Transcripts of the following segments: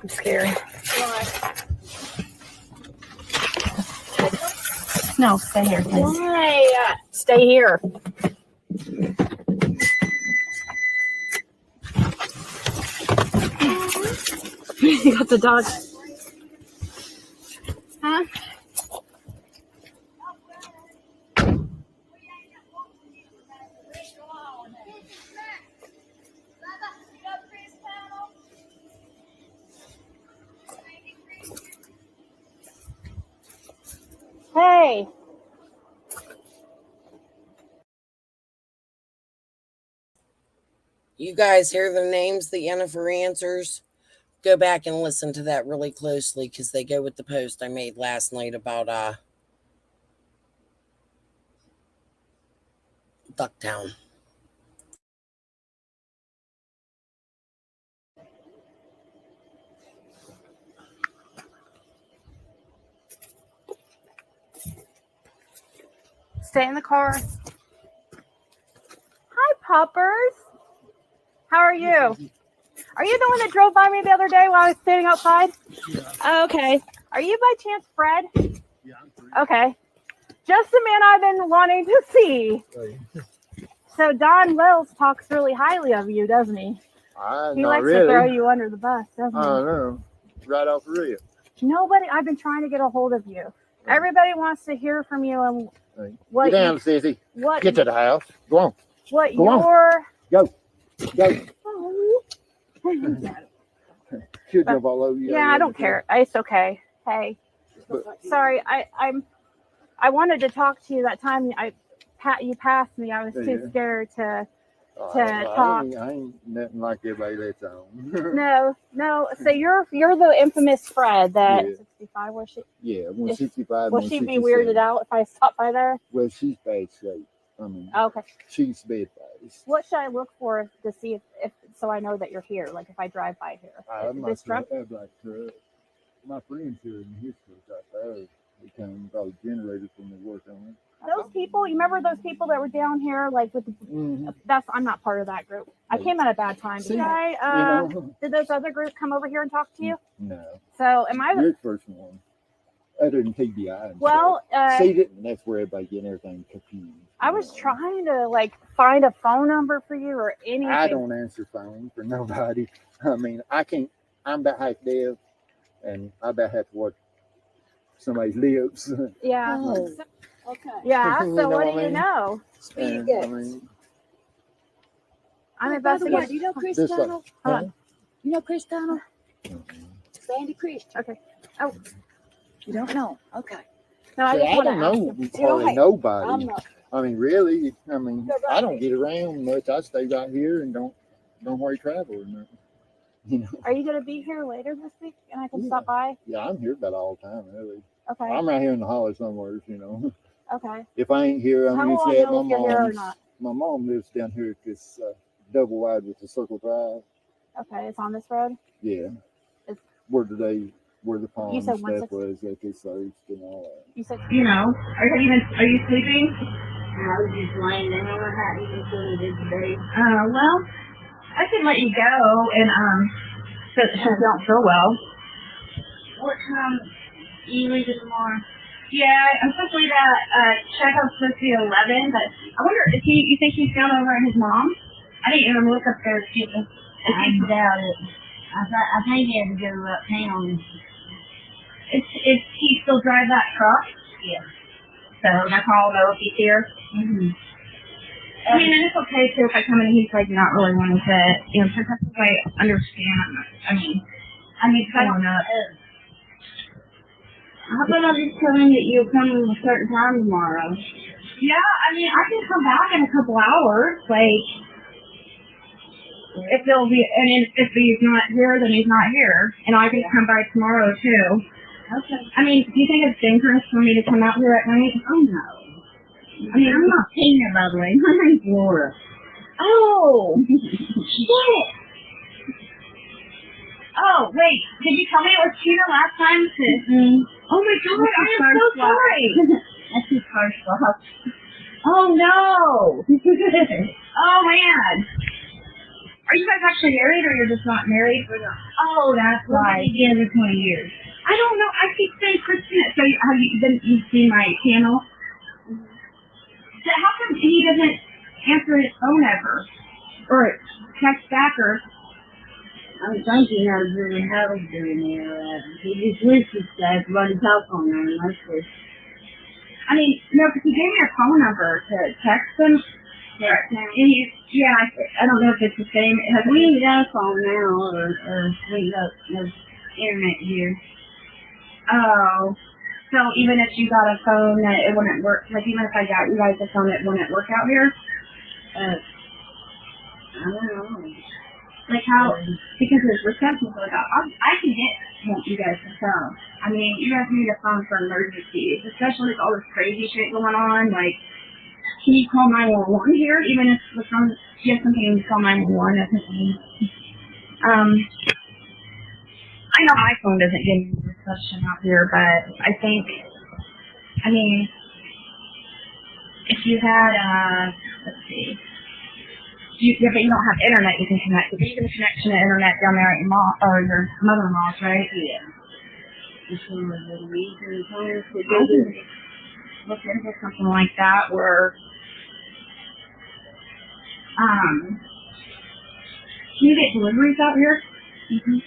I'm scared. Why? No, stay here, please. Why? Stay here. You got the dog. Huh? Hey. You guys hear the names that Yennefer answers? Go back and listen to that really closely because they go with the post I made last night about Ducktown. Stay in the car. Hi, puppers. How are you? Are you the one that drove by me the other day while I was standing outside? Yeah. Oh, okay. Are you by chance Fred? Yeah, I'm free. Okay. Just the man I've been wanting to see. Right. So Don Wells talks really highly of you, doesn't he? He Not likes really. to throw you under the bus, doesn't he? I know. Right off the rip. Nobody, I've been trying to get a hold of you. Everybody wants to hear from you and Right. what Get down, Sissy. what Get to the house. Go on. what Go on. your Go. Oh. She'll jump all over you. Yeah, I don't care. It's okay. Hey, But- sorry. I wanted to talk to you that time. You passed me. I was too Yeah. scared to. I talk. ain't nothing like everybody that's on. No. So you're the infamous Fred that Yeah. 65 was she? Yeah, 165. Will she be weirded out if I stop by there? Well, she's bad shape. I mean, Okay. she's bad face. What should I look for to see if so I know that you're here? Like if I drive by here. This truck? I have like truck. My friends here in his truck out there. They came probably generated from the work on it. Those people, you remember those people that were down here, like with the, I'm not part of that group. I came at a bad time. See, Did those other groups come over here and talk to you? No. So am I? You're the first one. Other than TBI. Well, see it, and that's where everybody getting everything confused. I was trying to like find a phone number for you or anything. I don't answer phone for nobody. I mean, I can't. I'm about half deaf, and I about have to watch somebody's lips. Yeah. Oh, okay. Yeah. You So know what what do I you mean? know? Speedy And, gets. I mean, I'm By the way, do investigating. you know Chris this like, Donald? Huh? You know Chris Donald? Sandy Christian. Okay. Oh You don't know? Okay. no, I see, just I want to don't ask know you. hardly Right. nobody. I'm not. I mean, really. I mean, You're right. I don't get around much. I stay right here and don't hardly travel or nothing. You know. Are you gonna be here later this week and I can Yeah. stop by? Yeah, I'm here about all the time, really. Okay. I'm right here in the holler somewhere, you know. Okay. If I ain't here, How I'm will usually I at know my if you're here or mom's. not? My mom lives down here at this double wide with the circle drive. Okay, it's on this road. Yeah. It's- Where the pond You said and stuff 160? was that they searched and all that. You said are you sleeping? I was just laying down. How do you feel it today? Well, I can let you go and so that you don't feel well. What time are you leaving tomorrow? Yeah, I'm supposed to leave at checkout's supposed to be 11, but I wonder if you think he's gone over at his mom? I didn't even look up there to see if I doubt it. I think he had to go uptown. if he still drive that truck. Yeah. So that's how I'll know if he's here. Mm-hmm. I mean, and it's okay too if I come in and he's like not really wanting to, you know, sometimes I understand. I mean, if I don't know. How about I just tell him that you're coming at a certain time tomorrow? Yeah, I mean, I can come back in a couple hours. Like, if he'll be, and if he's not here, then he's not here, and I can come by tomorrow too. Okay. I mean, do you think it's dangerous for me to come out here at night? Oh, no. I mean, I'm not Tina, by the way. My name's Laura. Oh, shit. Oh, wait, did you tell me it was Tina last time? Mm-hmm. Oh my God, I am so sorry. That's his first love. Oh no. Oh man. Are you guys actually married, or you're just not married? Oh, that's why. We've been together 20 years. I don't know. I keep saying Christina. So have you've seen my channel? So how come he doesn't answer his phone ever, or text back, or? I'm thinking I was really how he's doing there. He just listens to us, run telephone on mostly. I mean, no, because he gave me a phone number to text him. I don't know if it's the same. We ain't got a phone now, or we got no internet here. Oh, so even if you got a phone that it wouldn't work, like even if I got you guys a phone that wouldn't work out here? I don't know. Like how, because there's reception, so like I can get you guys a phone. I mean, you guys need a phone for emergencies, especially with all this crazy shit going on. Like, can you call 911 here? Even if the phone, you have something to call 911. I know my phone doesn't give me reception out here, but I think, I mean, if you had, let's see. But you don't have internet you can connect. But you can connect to the internet down there at your mom or your mother-in-law's, right? Yeah. Look into something like that where, can you get deliveries out here? Mm-hmm.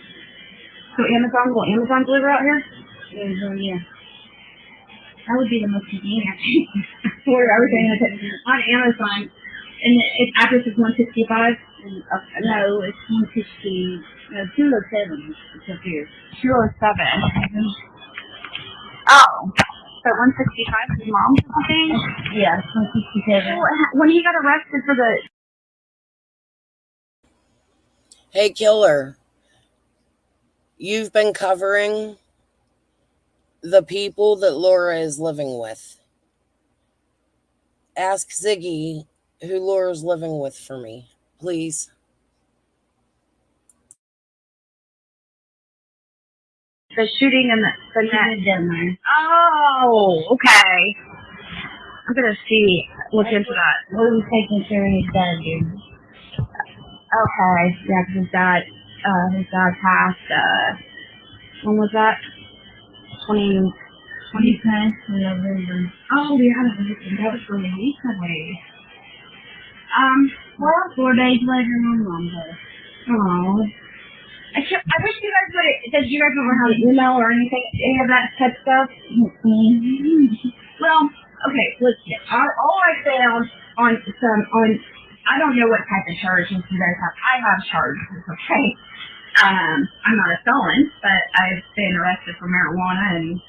So will Amazon deliver out here? Yeah. That would be the most convenient thing for everything on Amazon. And its address is 165? No, it's 160. No, 207. It's up here. 207. Oh. So 165 is his mom's thing? Yeah, 167. When he got arrested for the... Hey, Killer. You've been covering the people that Laura is living with. Ask Ziggy who Laura's living with for me, please. The shooting and the net. Down there. Oh, okay. I'm gonna look into that. We're taking care of his dad here. Okay, yeah, because his dad passed, when was that? 20 He passed in November. Oh, yeah, that was from a week away. Well, 4 days later, my mom passed. Oh. I wish you guys did you guys remember how to email or any of that type of stuff? Well, okay, listen. All I found on I don't know what type of charges you guys have. I have charges, okay? I'm not a felon, but I've been arrested for marijuana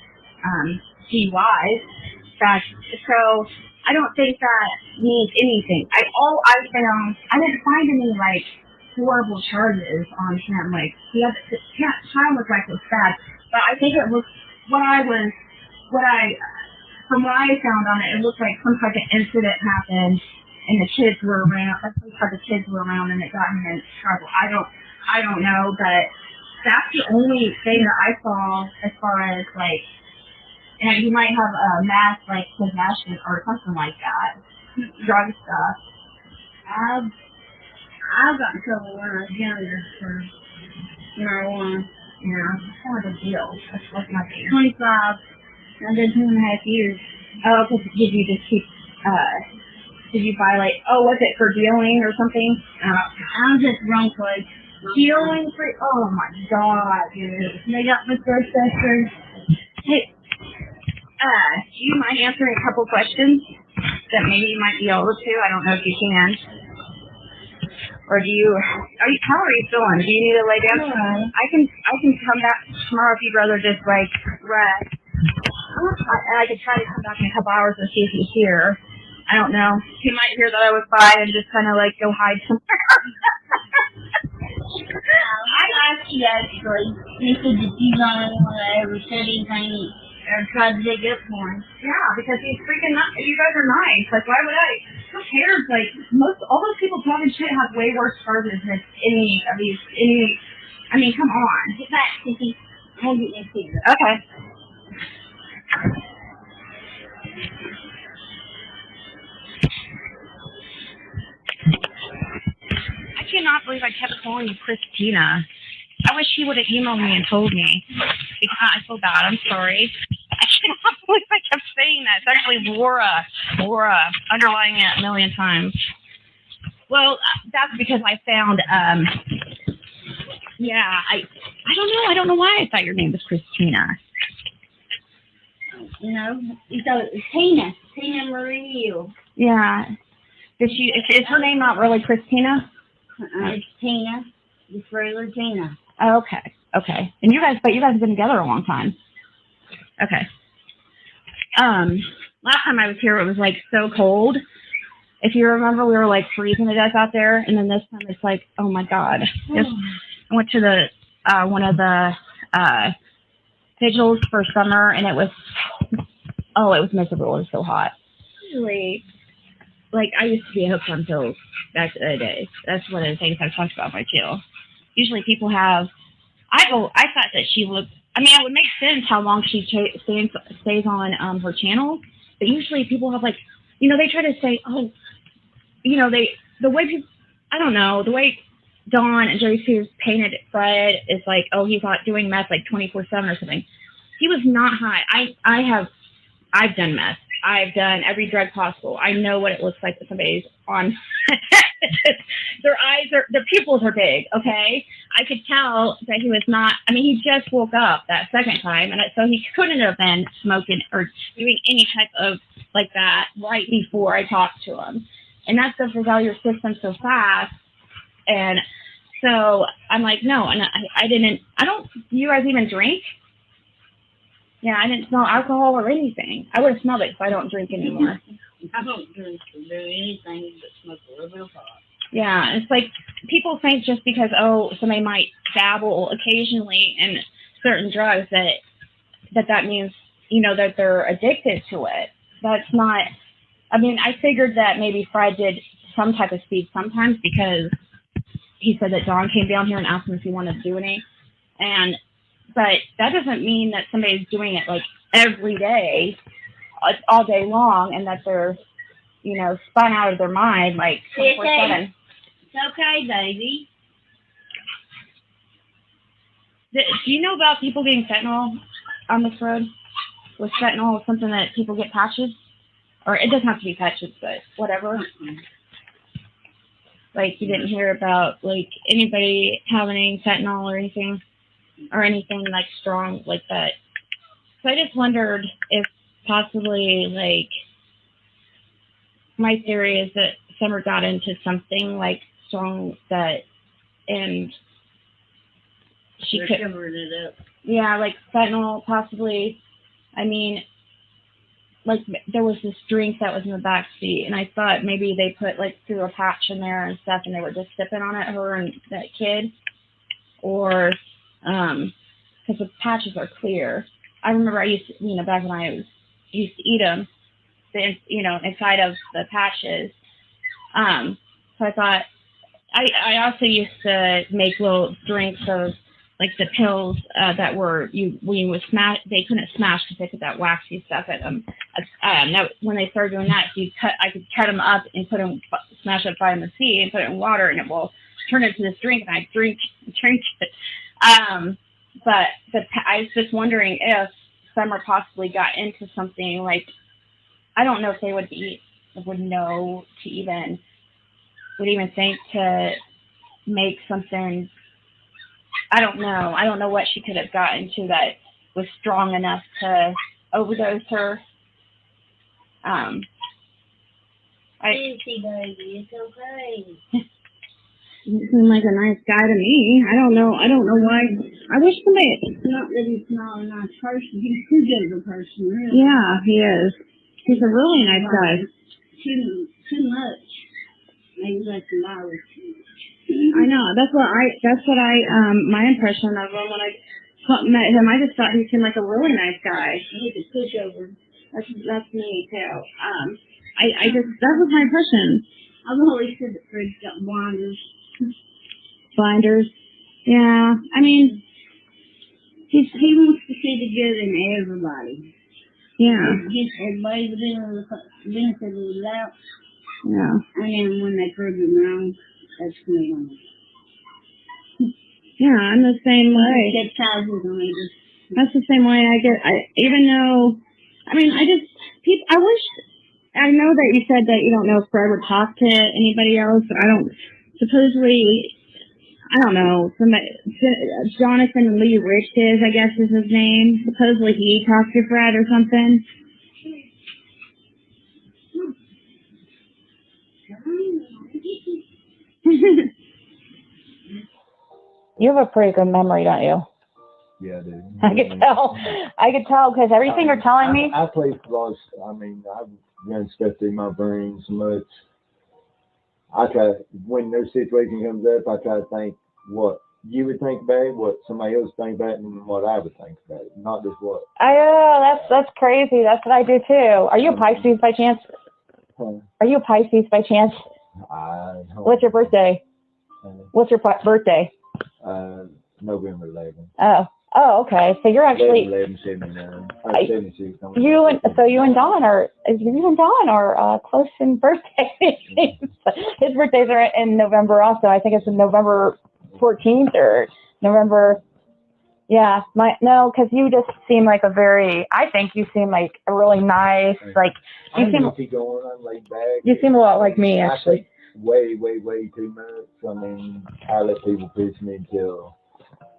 and DUIs. So I don't think that means anything. I didn't find any like horrible charges on him. Like time was like was bad, but I think it was from what I found on it looked like some type of incident happened and the kids were around. Some type of kids were around and it got him in trouble. I don't know, but that's the only thing that I saw as far as like, and you might have a mass like possession or something like that, drug stuff. I got in trouble when I was younger for marijuana. Yeah, that's kind of a deal. That's my thing. 25. I did 2.5 years. Oh, did you just keep, did you violate, was it for dealing or something? I was just wrongfully. Dealing for, oh my god, dude. They got my first record. Hey, do you mind answering a couple questions that maybe you might be able to? I don't know if you can. Or how are you feeling? Do you need to lay down? Right. I can come back tomorrow if you'd rather just like rest. I could try to come back in a couple hours and see if he's here. I don't know. He might hear that I was fine and just kind of like go hide somewhere. I asked you actually. He said that you don't want to ever said anything or try to dig up for him. Yeah, because he's freaking nice. You guys are nice. Like, why would I? Who cares? Like, all those people talking shit have way worse charges than any of these. I mean, come on. Get back, Sissy. I'll get you here. Okay. I cannot believe I kept calling you Christina. I wish he would have emailed me and told me. Because I feel bad. I'm sorry. I cannot believe I kept saying that. It's actually Laura. Laura. Underlining it a million times. Well, that's because I found, yeah, I don't know. I don't know why I thought your name was Christina. No, so it's Tina. Tina Marie. Yeah. Is her name not really Christina? It's Tina. It's regular Tina. Oh, okay. Okay. And you guys have been together a long time. Okay. Last time I was here, it was like so cold. If you remember, we were like freezing to death out there. And then this time it's like, oh my God. I went to the, one of the, vigils for summer and it was miserable. It was so hot. Usually, like, I used to be hooked on pills back in the day. That's one of the things I've talked about my channel. Usually people have, I thought that she looked, I mean, it would make sense how long she stays on her channel, but usually people have like, you know, they try to say, oh, you know, the way people, I don't know, the way Dawn and Jody Sue painted Fred is like, oh, he's not doing meth like 24/7 or something. He was not high. I've done meth. I've done every drug possible. I know what it looks like when somebody's on. Their pupils are big, okay? I could tell that he was not, I mean, he just woke up that second time, and so he couldn't have been smoking or doing any type of like that right before I talked to him. And that stuff is out of your system so fast. And so I'm like, no, and do you guys even drink? Yeah, I didn't smell alcohol or anything. I would have smelled it if I don't drink anymore. I don't drink or do anything but smoke a little bit of pot. Yeah, it's like people think just because, oh, somebody might dabble occasionally in certain drugs that means, you know, that they're addicted to it. That's not, I mean, I figured that maybe Fred did some type of speed sometimes because he said that Dawn came down here and asked him if he wanted to do any. But that doesn't mean that somebody's doing it like every day, all day long, and that they're, you know, spun out of their mind like 24/7. It's okay, baby. Do you know about people getting fentanyl on this road? Was fentanyl something that people get patches? Or it doesn't have to be patches, but whatever. Like, you didn't hear about, like, anybody having fentanyl or anything like strong like that. So I just wondered if possibly, like, my theory is that Summer got into something like strong that, and They're covering it up. Yeah, like fentanyl possibly. I mean, like there was this drink that was in the back seat, and I thought maybe they threw a patch in there and stuff, and they were just sipping on it, her and that kid, or because the patches are clear. I remember I used to, back when I used to eat them, inside of the patches. So I thought, I also used to make little drinks of like the pills that were they couldn't smash because they put that waxy stuff in them. When they started doing that, I could cut them up and smash up vitamin C and put it in water, and it will turn into this drink, and I drink it. But I was just wondering if Summer possibly got into something like, I don't know if they would even think to make something. I don't know. I don't know what she could have gotten to that was strong enough to overdose her. Easy, baby. It's okay. You seem like a nice guy to me. I don't know why. I wish somebody. It's not that he's not a nice person. He's too good of a person, really. Yeah, he is. He's a really nice guy. Too much. Maybe that's a lot of too much. I know. That's what my impression of him when I met him. I just thought he seemed like a really nice guy. He's a pushover. That's me too. That was my impression. I've always said that Fred's got blinders. Blinders. Yeah. I mean, he wants to see the good in everybody. Yeah. He gets everybody the benefit of the doubt. Yeah. And then when they prove him wrong, that's when they want to. Yeah, I'm the same way. Get thousands of meters. That's the same way even though, I mean, I wish, I know that you said that you don't know if Fred would talk to anybody else, but supposedly, I don't know, Jonathan Lee Riches, I guess is his name. Supposedly he talked to Fred or something. You have a pretty good memory, don't you? Yeah, I do. I could tell. I could tell because everything you're telling me. I play lost. I mean, I've run stuff through my brain so much. I try, when their situation comes up, I try to think what you would think about it, what somebody else think about it, and what I would think about it, not just what. I know, that's crazy. That's what I do too. Are you a Pisces by chance? Are you a Pisces by chance? What's your birthday? What's your birthday? November 11th. Oh, okay. So you're actually 11/79. 76. You and Don are close in birthday. His birthdays are in November also. I think it's in November 14th or November. Yeah, because you just seem like I think you seem like a really nice, like, you seem, I'm laid back. You seem a lot like me, actually. Way, way, way too much. I mean, I let people push me until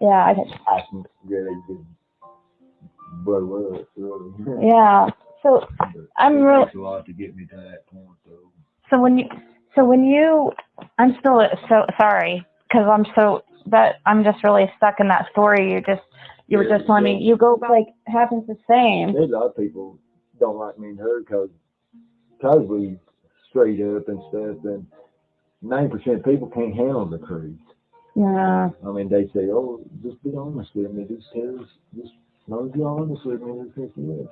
I can really just blow up, really. Yeah, so I'm really. It takes a lot to get me to that point, though. So when you, I'm still so sorry, because I'm just really stuck in that story you were just telling me. You go like happens the same. There's a lot of people don't like me and her because we straight up and stuff, and 90% of people can't handle the truth. Yeah. I mean, they say, "Oh, just be honest with me. Just as long as you're honest with me, just this."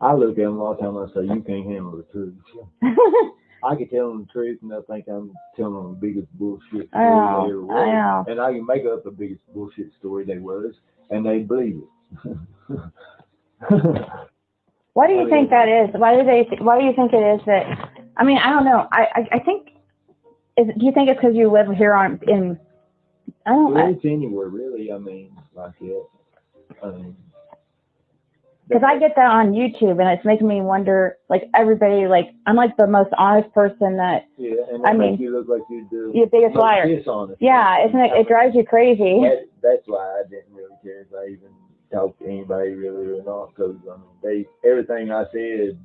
I look at them a lot of times and I say, "You can't handle the truth." I can tell them the truth, and they'll think I'm telling them the biggest bullshit story they ever was. And I can make up the biggest bullshit story they was, and they believe it. Why do you think that is? Why do you think it is that? I mean, I don't know. I think. Do you think it's because you live here in? I don't know. It's anywhere really. I mean, like it. I mean. Because I get that on YouTube, and it's making me wonder, like, everybody, like, I'm like the most honest person that. Yeah, and that makes you look like you're the biggest liar. Dishonest. Yeah, isn't it? It drives you crazy. That's why I didn't really care if I even talked to anybody really or not, because I mean, everything I said,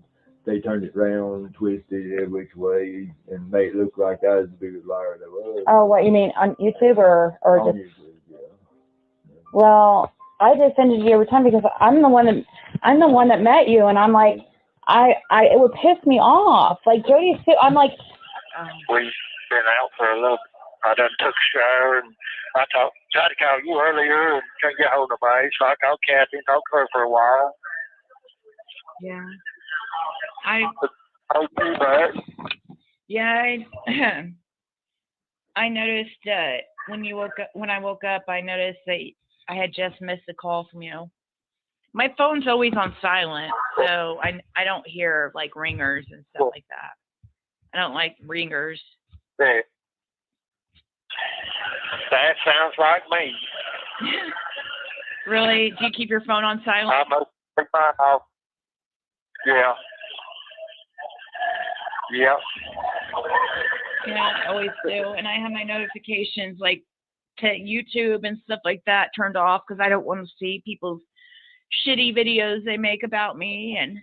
they turned it around, twisted it every which way, and made it look like I was the biggest liar there was. Oh, what you mean on YouTube or on just? YouTube, yeah. Well, I defended you every time because I'm the one that met you, and I'm like, it would piss me off. Like Jody Sue, I'm like. We've been out for a little. I done took a shower, and I tried to call you earlier and couldn't get hold of me, so I called Kathy and talked to her for a while. Yeah. I noticed when I woke up, I noticed that I had just missed a call from you. My phone's always on silent, so I don't hear like ringers and stuff like that. I don't like ringers. Yeah. That sounds like me. Really? Do you keep your phone on silent? I must take mine off. Yeah. Yeah. Yeah, I always do. And I have my notifications like to YouTube and stuff like that turned off because I don't want to see people's shitty videos they make about me. And,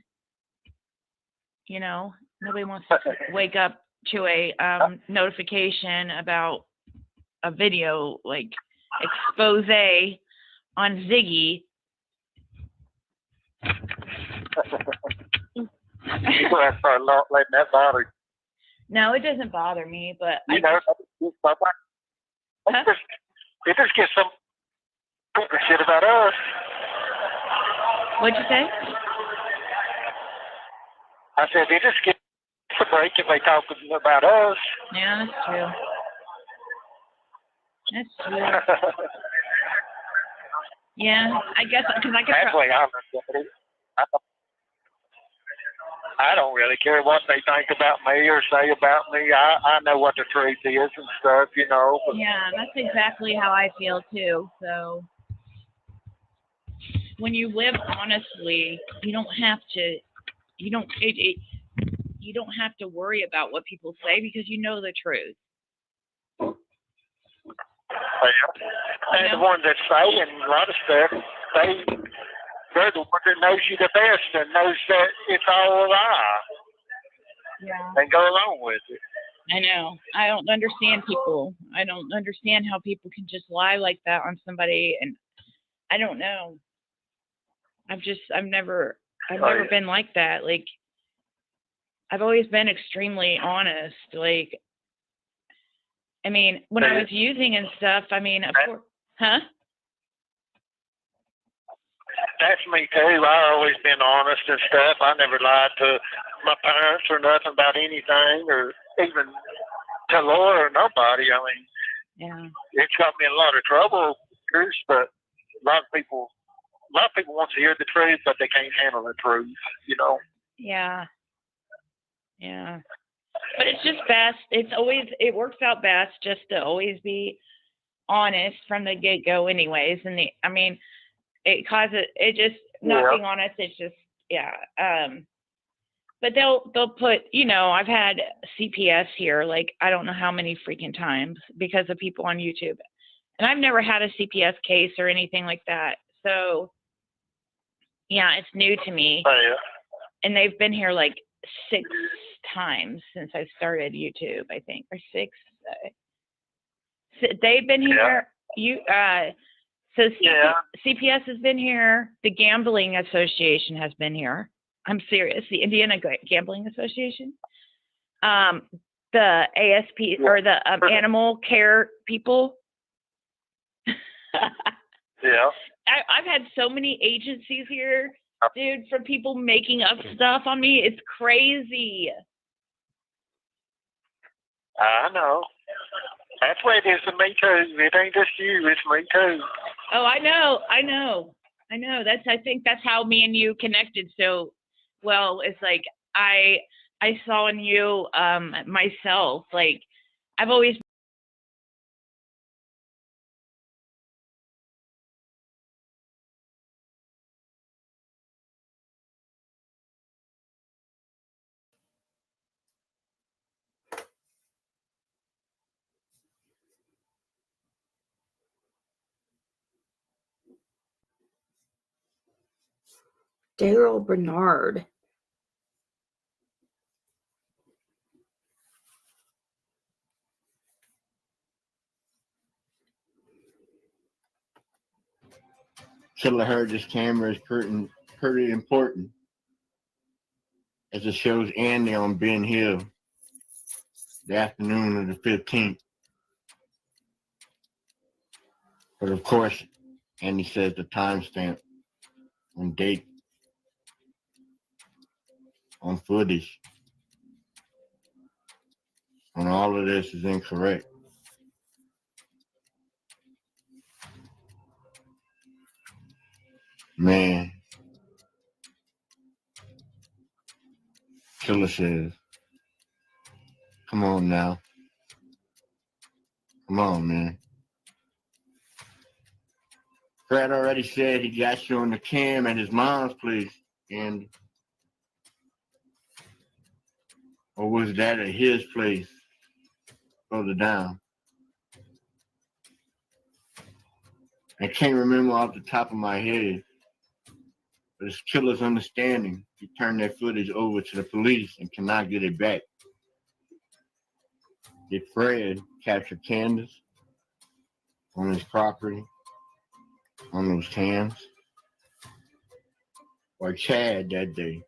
nobody wants to wake up to a notification about a video like expose on Ziggy. You have to not letting that bother you. No, it doesn't bother me, but it just gets some stupid shit about us. What'd you say? I said they just get a break if they talk about us. Yeah, that's true. That's true. Yeah, I guess because I could. I don't really care what they think about me or say about me. I know what the truth is and stuff, you know. But Yeah, that's exactly how I feel too. So when you live honestly, you don't have to. You don't. You don't have to worry about what people say because you know the truth. and the ones that say and a lot of stuff, they're the ones that knows you the best and knows that it's all a lie. Yeah. And go along with it. I know. I don't understand people. I don't understand how people can just lie like that on somebody, and I don't know. I've never been like that. Like, I've always been extremely honest. Like, I mean, when I was using and stuff, I mean, of course, huh? That's me too. I've always been honest and stuff. I never lied to my parents or nothing about anything, or even to Laura or nobody. I mean, Yeah. it's got me in a lot of trouble, Chris, but a lot of people want to hear the truth, but they can't handle the truth, you know. Yeah. Yeah. But it's just best. It works out best just to always be honest from the get go anyways. And I mean, it causes it just not being honest, it's just but they'll put, you know, I've had CPS here like I don't know how many freaking times because of people on YouTube. And I've never had a CPS case or anything like that. So yeah, it's new to me. Oh, yeah. And they've been here like 6 times since I started YouTube, I think, or 6. They've been here. CPS has been here. The Gambling Association has been here. I'm serious. The Indiana Gambling Association. The ASP or the animal care people. Yeah. I've had so many agencies here, dude, from people making up stuff on me. It's crazy. I know. That's the way it is to me too. It ain't just you, it's me too. Oh, I know. I think that's how me and you connected so well. It's like I saw in you myself. Like I've always Daryl Bernard. Killer heard this camera is pretty important as it shows Andy on Ben Hill the afternoon of the 15th. But of course, Andy says the timestamp and date on footage on all of this is incorrect. Man, Killer says, come on now. Come on, man. Fred already said he got you on the cam at his mom's place, and or was that at his place further down? I can't remember off the top of my head, but it's Killer's understanding he turned that footage over to the police and cannot get it back. Did Fred capture Candace on his property, on those cams, or Chad that day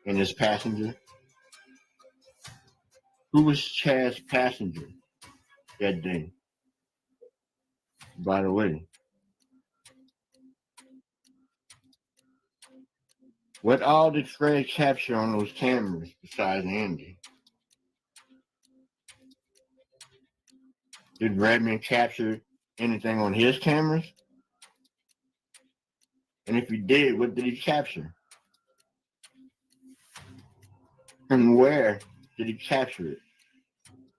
and his passenger? Who was Chad's passenger that day, by the way? What all did Fred capture on those cameras besides Andy? Did Redmond capture anything on his cameras? And if he did, what did he capture? And where did he capture it?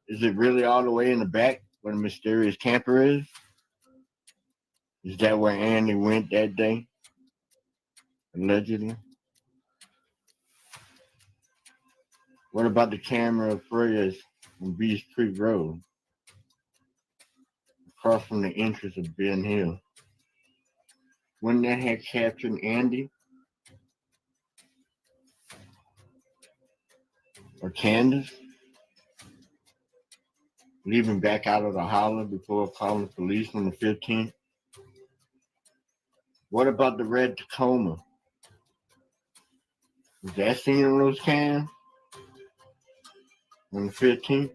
Is it really all the way in the back where the mysterious camper is? Is that where Andy went that day? Allegedly. What about the camera of Freya's on Beach Creek Road, across from the entrance of Ben Hill? Wouldn't that have captured Andy or Candace leaving back out of the holler before calling the police on the 15th? What about the red Tacoma? Was that seen on those cams on the 15th?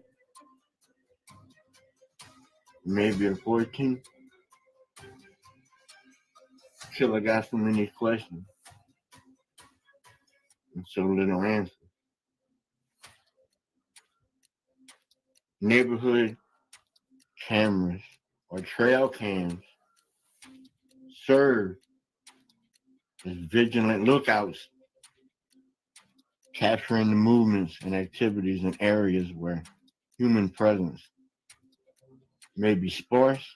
Maybe the 14th? Killer got so many questions and so little answers. Neighborhood cameras or trail cams serve as vigilant lookouts, capturing the movements and activities in areas where human presence may be sparse.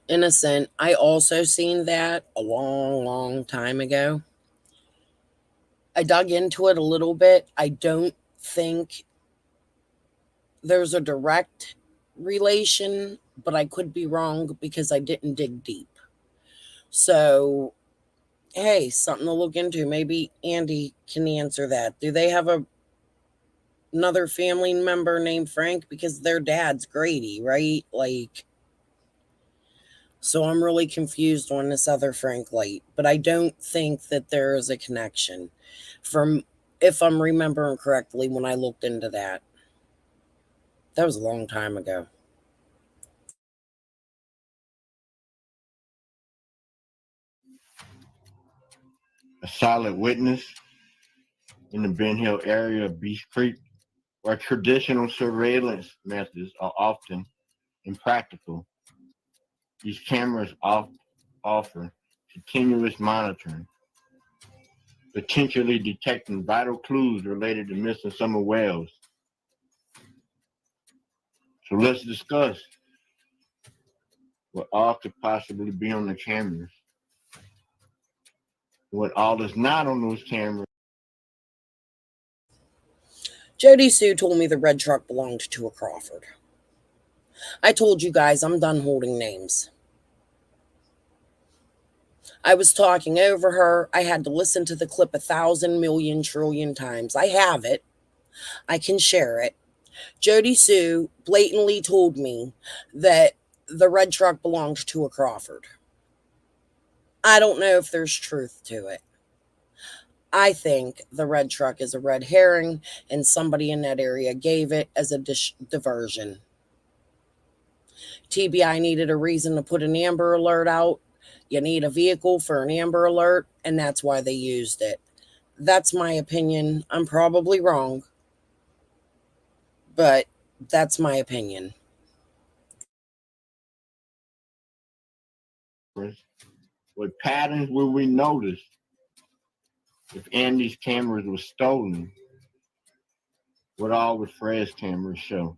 Innocent. I also seen that a long time ago. I dug into it a little bit. I don't think there's a direct relation, but I could be wrong because I didn't dig deep. So, hey, something to look into. Maybe Andy can answer that. Do they have another family member named Frank? Because their dad's Grady, right? Like, so I'm really confused on this other Frank Light, but I don't think that there is a connection from, if I'm remembering correctly, when I looked into that. That was a long time ago. A solid witness in the Ben Hill area of Beach Creek, where traditional surveillance methods are often impractical. These cameras offer continuous monitoring, potentially detecting vital clues related to missing summer whales. So let's discuss what all could possibly be on the cameras, what all is not on those cameras. Jody Sue told me the red truck belonged to a Crawford. I told you guys I'm done holding names. I was talking over her. I had to listen to the clip 1,000 million trillion times. I have it. I can share it. Jody Sue blatantly told me that the red truck belonged to a Crawford. I don't know if there's truth to it. I think the red truck is a red herring and somebody in that area gave it as a diversion. TBI needed a reason to put an Amber Alert out. You need a vehicle for an Amber Alert, and that's why they used it. That's my opinion. I'm probably wrong, but that's my opinion. What patterns will we notice if Andy's cameras were stolen? What all would Fred's cameras show?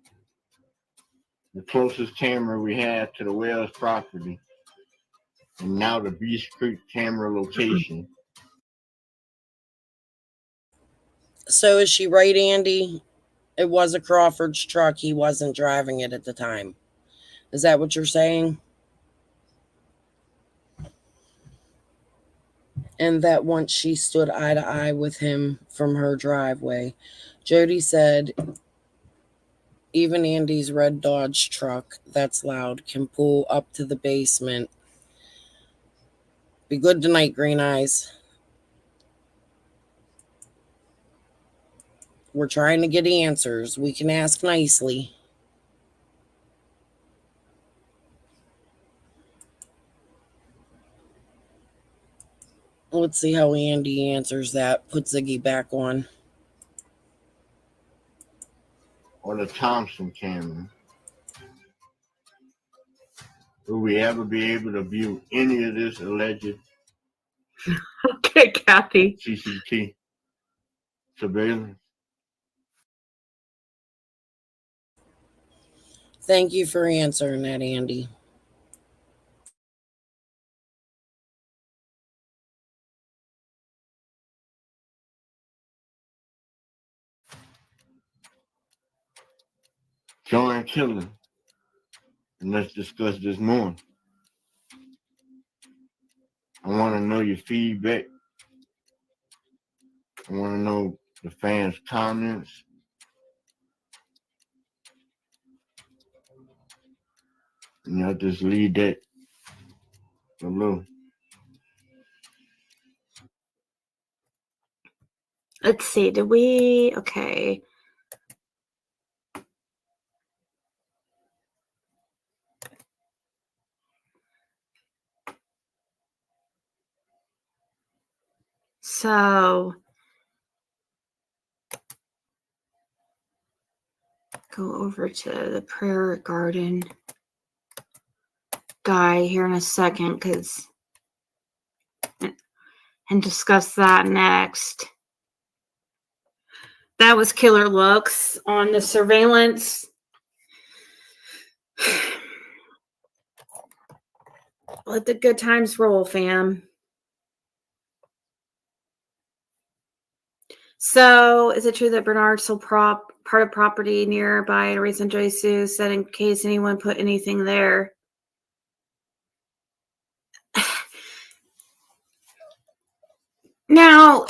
The closest camera we have to the Wells property, and now the Beach Creek camera location. So is she right, Andy? It was a Crawford's truck. He wasn't driving it at the time. Is that what you're saying? And that once she stood eye to eye with him from her driveway. Jody said, even Andy's red Dodge truck that's loud can pull up to the basement. Be good tonight, Green Eyes. We're trying to get answers. We can ask nicely. Let's see how Andy answers that. Put Ziggy back on. Or the Thompson camera. Will we ever be able to view any of this alleged Okay, Kathy. CCT surveillance. Thank you for answering that, Andy. Join killing. And let's discuss this more. I want to know your feedback. I want to know the fans' comments. And y'all just leave that below. Let's see. Did we? Okay. So go over to the prayer garden guy here in a second, because and discuss that next. That was killer looks on the surveillance. Let the good times roll, fam. So, is it true that Bernard sold part of property nearby and a recent Jody Sue said in case anyone put anything there? Now,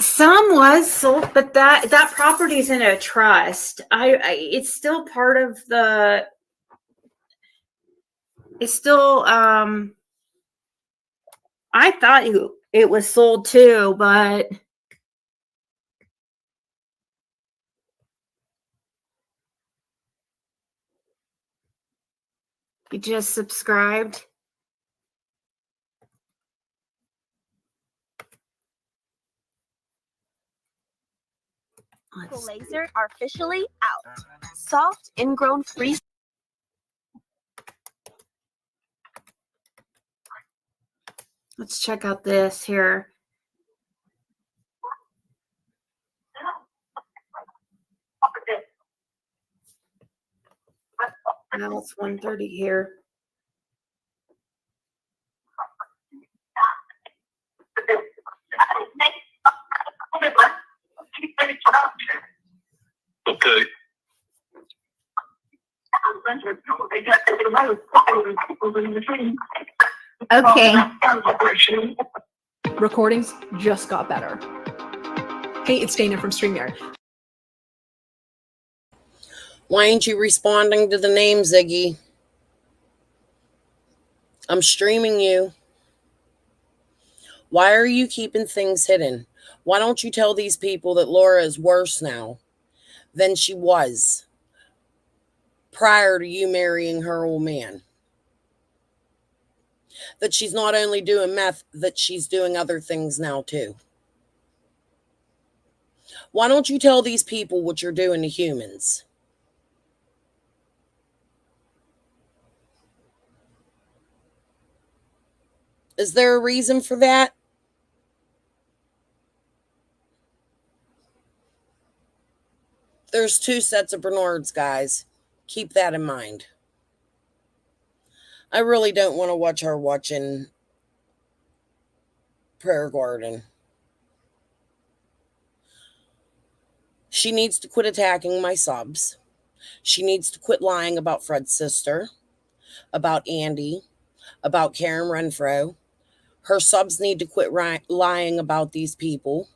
some was sold, but that property's in a trust. It's still part of the. It's still I thought it was sold too, but you just subscribed. Laser are officially out. Soft, ingrown, free. Let's check out this here. Now it's 1:30 here. Okay. Okay. Recordings just got better. Hey, it's Dana from StreamYard. Why ain't you responding to the name, Ziggy? I'm streaming you. Why are you keeping things hidden? Why don't you tell these people that Laura is worse now than she was prior to you marrying her old man? That she's not only doing meth, that she's doing other things now too. Why don't you tell these people what you're doing to humans? Is there a reason for that? There's two sets of Bernards, guys. Keep that in mind. I really don't want to watch her watching Prayer Garden. She needs to quit attacking my subs. She needs to quit lying about Fred's sister, about Andy, about Karen Renfro. Her subs need to quit lying about these people.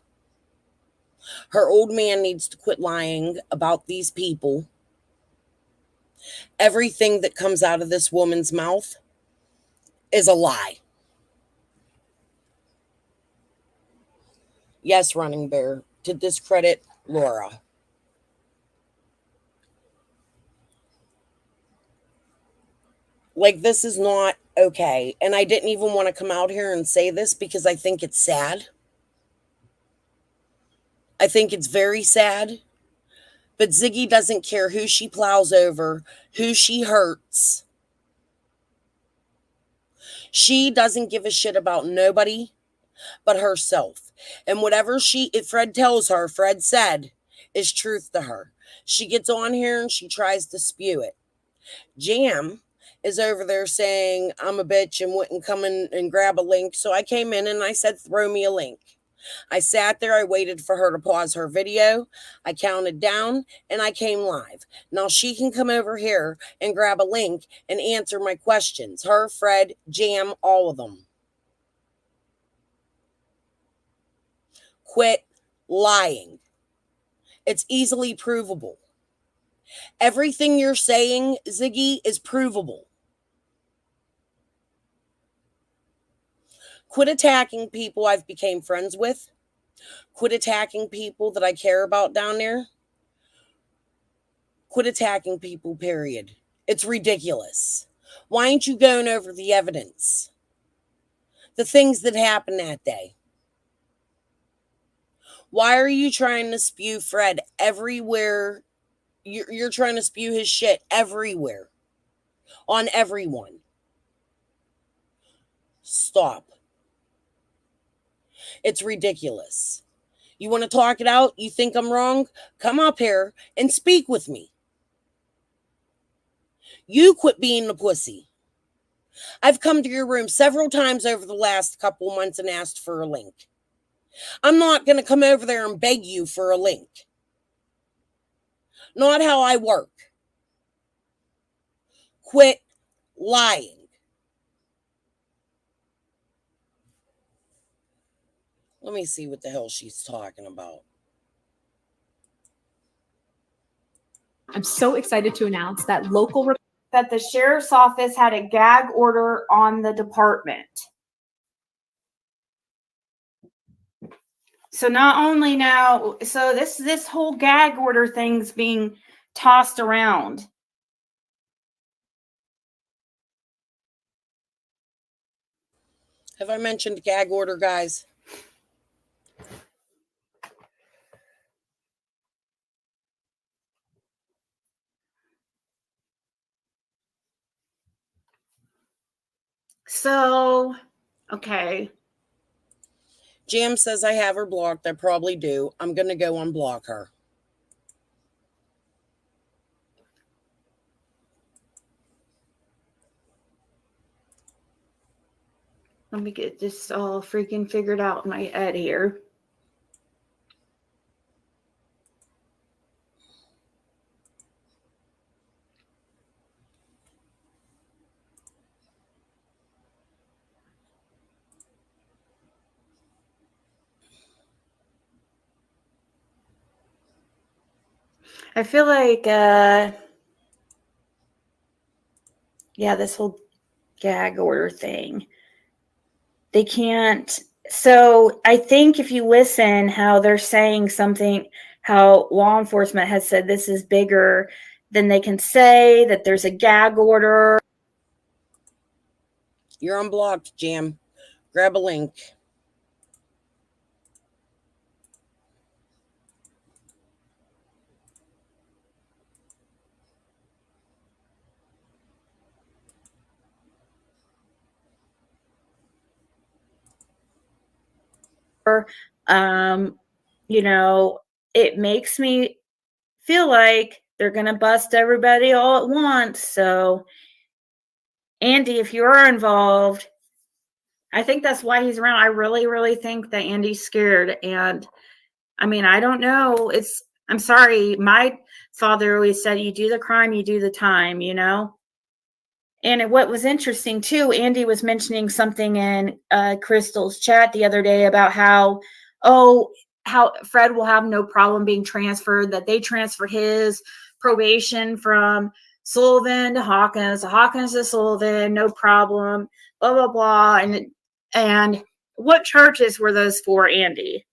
Her old man needs to quit lying about these people. Everything that comes out of this woman's mouth is a lie. Yes, Running Bear, to discredit Laura. Like, this is not okay. And I didn't even want to come out here and say this because I think it's sad. I think it's very sad. But Ziggy doesn't care who she plows over, who she hurts. She doesn't give a shit about nobody but herself. And whatever Fred tells her, Fred said, is truth to her. She gets on here and she tries to spew it. Jam is over there saying I'm a bitch and wouldn't come in and grab a link. So I came in and I said, throw me a link. I sat there, I waited for her to pause her video, I counted down, and I came live. Now she can come over here and grab a link and answer my questions. Her, Fred, Jam, all of them. Quit lying. It's easily provable. Everything you're saying, Ziggy, is provable. Quit attacking people I've became friends with. Quit attacking people that I care about down there. Quit attacking people, period. It's ridiculous. Why aren't you going over the evidence? The things that happened that day. Why are you trying to spew Fred everywhere? You're trying to spew his shit everywhere. On everyone. Stop. It's ridiculous. You want to talk it out? You think I'm wrong? Come up here and speak with me. You quit being a pussy. I've come to your room several times over the last couple months and asked for a link. I'm not going to come over there and beg you for a link. Not how I work. Quit lying. Let me see what the hell she's talking about. I'm so excited to announce that that the sheriff's office had a gag order on the department. So not only now, so this whole gag order thing's being tossed around. Have I mentioned gag order, guys? So, okay. Jam says I have her blocked. I probably do. I'm going to go unblock her. Let me get this all freaking figured out in my head here. I feel like, yeah, this whole gag order thing. They can't. So I think if you listen how they're saying something, how law enforcement has said this is bigger than they can say, that there's a gag order. You're unblocked, Jam. Grab a link. You know, it makes me feel like they're going to bust everybody all at once. So, Andy, if you're involved, I think that's why he's around. I really, really think that Andy's scared. And I mean, I don't know. I'm sorry. My father always said, you do the crime, you do the time, you know? And what was interesting too, Andy was mentioning something in Crystal's chat the other day about how Fred will have no problem being transferred, that they transfer his probation from Sullivan to Hawkins to Sullivan, no problem, blah, blah, blah. And what charges were those for, Andy?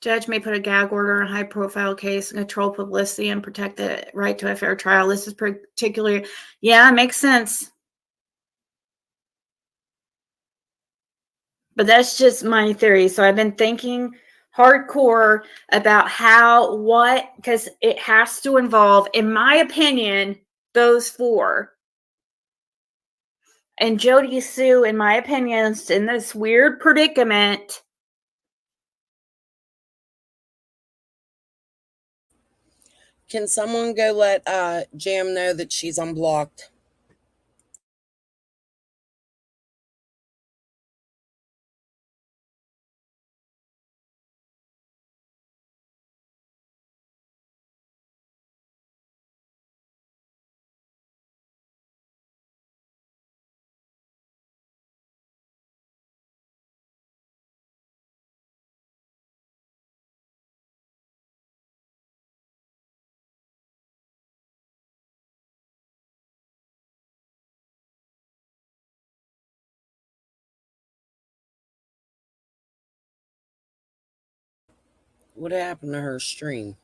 Judge may put a gag order in a high-profile case and control publicity and protect the right to a fair trial. This is particularly, yeah, it makes sense. But that's just my theory. So I've been thinking hardcore about because it has to involve, in my opinion, those four. And Jody Sue, in my opinion, is in this weird predicament. Can someone go let Jam know that she's unblocked? What happened to her stream?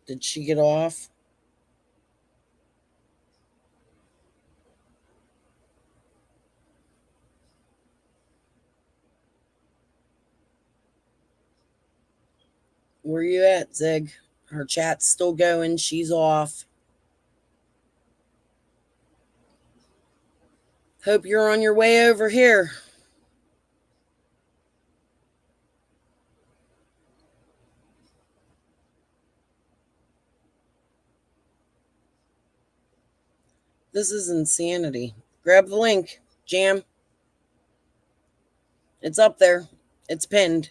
Did she get off? Where you at, Zig? Her chat's still going. She's off. Hope you're on your way over here. This is insanity. Grab the link. Jam. It's up there. It's pinned.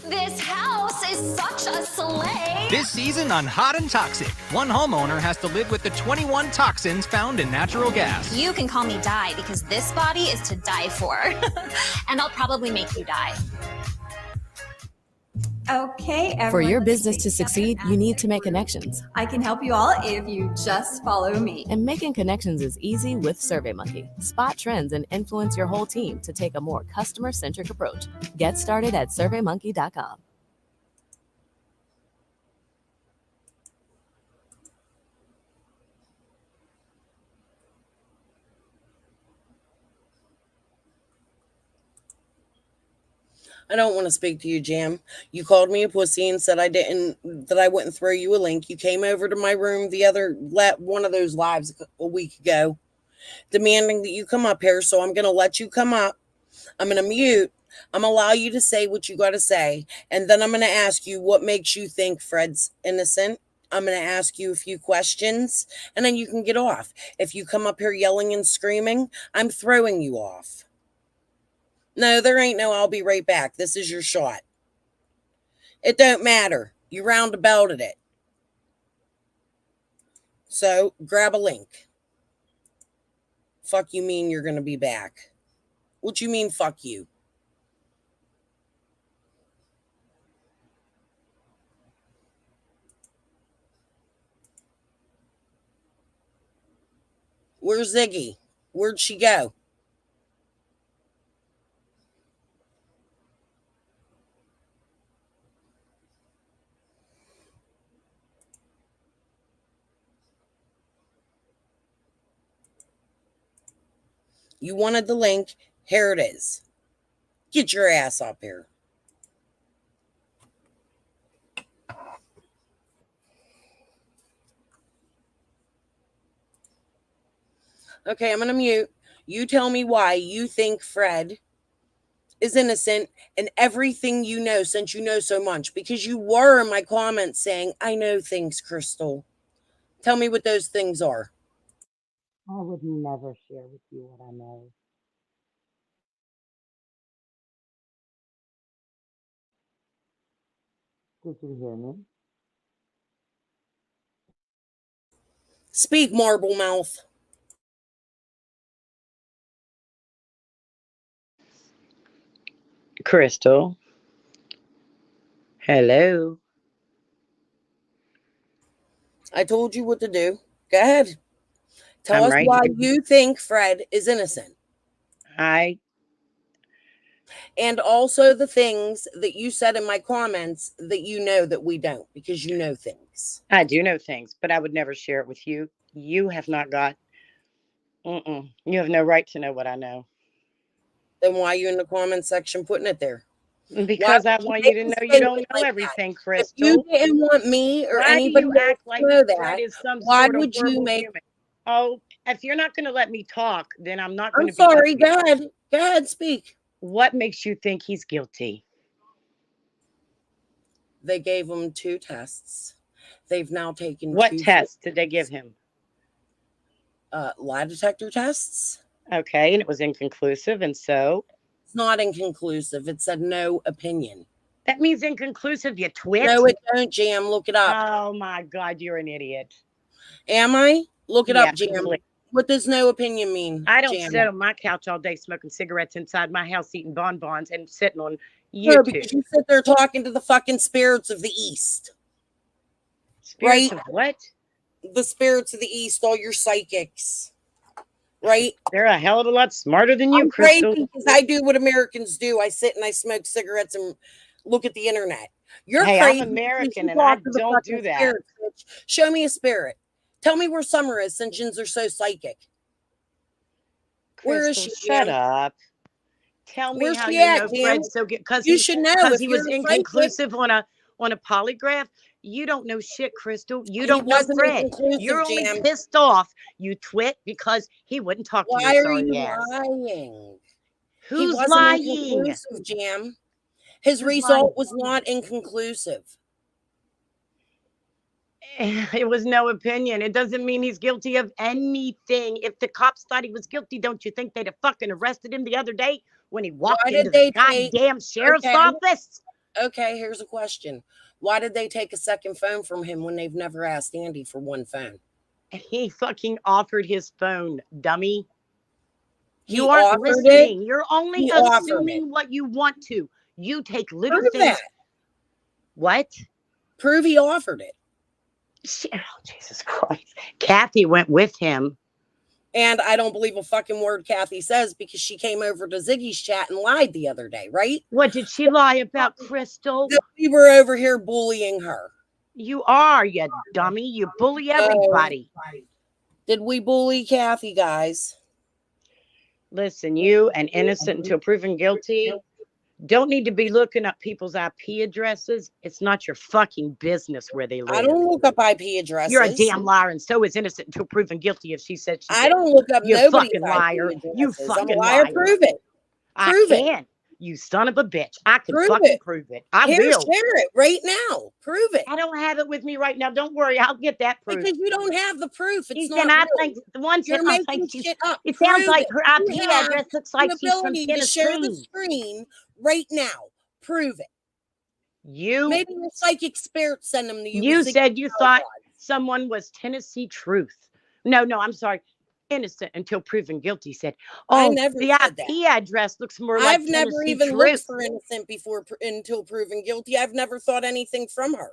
This house is such a sleigh. This season on Hot and Toxic, one homeowner has to live with the 21 toxins found in natural gas. You can call me Die because this body is to die for. And I'll probably make you die. Okay, For your business to succeed, you need to make connections. I can help you all if you just follow me. And making connections is easy with SurveyMonkey. Spot trends and influence your whole team to take a more customer-centric approach. Get started at surveymonkey.com. I don't want to speak to you, Jam. You called me a pussy and said that I wouldn't throw you a link. You came over to my room one of those lives a week ago, demanding that you come up here. So I'm going to let you come up. I'm going to mute. I'm going to allow you to say what you got to say. And then I'm going to ask you what makes you think Fred's innocent. I'm going to ask you a few questions and then you can get off. If you come up here yelling and screaming, I'm throwing you off. No, there ain't no I'll be right back. This is your shot. It don't matter. You roundabouted it. So grab a link. Fuck you mean you're going to be back? What you mean fuck you? Where's Ziggy? Where'd she go? You wanted the link. Here it is. Get your ass up here. Okay, I'm going to mute. You tell me why you think Fred is innocent and everything you know, since you know so much, because you were in my comments saying, I know things, Crystal. Tell me what those things are. I would never share with you what I know. Did you hear me? Speak, marble mouth. Crystal. Hello. I told you what to do. Go ahead. Tell I'm us right why here. you think Fred is innocent. And also the things that you said in my comments that you know that we don't, because you know things. I do know things, but I would never share it with you. You have not got. You have no right to know what I know. Then why are you in the comment section putting it there? Because I want you to know you don't know everything, Crystal. If you didn't want me or why anybody do you act to like know Fred that, is some why sort of would you horrible make? human? Oh, if you're not going to let me talk, then I'm not going I'm to be. sorry. Go ahead. Go ahead. Speak. What makes you think he's guilty? They gave him 2 tests. They've now taken What 2 tests did they give him? Lie detector tests. Okay, and it was inconclusive, and so? It's not inconclusive. It said no opinion. That means inconclusive, you twit. No, it don't, Jam. Look it up. Oh my God, you're an idiot. Am I? Look it up, Jam. Completely. What does no opinion mean? I don't Jam? sit on my couch all day smoking cigarettes inside my house, eating bonbons, and sitting on No, YouTube. because you sit there talking to the fucking spirits of the East. Spirits right? of what? The spirits of the East, all your psychics. Right? They're a hell of a lot smarter than you, I'm Crystal. crazy because I do what Americans do. I sit and I smoke cigarettes and look at the internet. You're Hey, crazy. I'm American You and I talk to the don't do fucking that. spirits, bitch. Show me a spirit. Tell me where Summer is since yins are so psychic. Where is she? Shut Jam? up. Tell me Where's how she you at, know Jam? Fred's so good because You should know because if he you're was a psychic. inconclusive on a polygraph. You don't know shit, Crystal. You He don't know wasn't Fred. inconclusive, You're only Jam. pissed off, you twit, because he wouldn't talk to Why your are sorry you ass. lying? He Who's wasn't lying? inconclusive, Jam. His Who's result lying? was not inconclusive. It was no opinion. It doesn't mean he's guilty of anything. If the cops thought he was guilty, don't you think they'd have fucking arrested him the other day when he walked into the goddamn sheriff's office? Okay, here's a question. Why did they take a second phone from him when they've never asked Andy for one phone? He fucking offered his phone, dummy. You He aren't offered listening. it? You're only He offered assuming it. what you want to. You take little Prove things. that. What? Prove he offered it. Oh, Jesus Christ. Kathy went with him. And I don't believe a fucking word Kathy says because she came over to Ziggy's chat and lied the other day, right? What did she lie about, Crystal? That we were over here bullying her. You are, you dummy. You bully everybody. Did we bully Kathy, guys? Listen, you and innocent until proven guilty don't need to be looking up people's IP addresses. It's not your fucking business where they live. I don't look up IP addresses. You're a damn liar, and so is innocent until proven guilty. If she said she I did. don't look up You nobody's fucking IP liar. addresses. You I'm fucking a liar. liar. Prove it. Prove I it. can. You son of a bitch. I can Prove fucking it. prove it. I Here, will. share it right now. Prove it. I don't have it with me right now. Don't worry. I'll get that proof. Because you don't have the proof. It's Ethan, not I real. think the one You're said I making think she's shit up. it sounds Prove like it. her You IP have address looks like the she's from ability to share the Tennessee. screen right now. Prove it. You Maybe your psychic spirit send them to you. You with Ziggy said you Power thought Pods. someone was Tennessee Truth. No, I'm sorry. Innocent until proven guilty said, I oh, never the said that. IP address looks more like I've never Tennessee even Truth. looked for innocent before until proven guilty. I've never thought anything from her.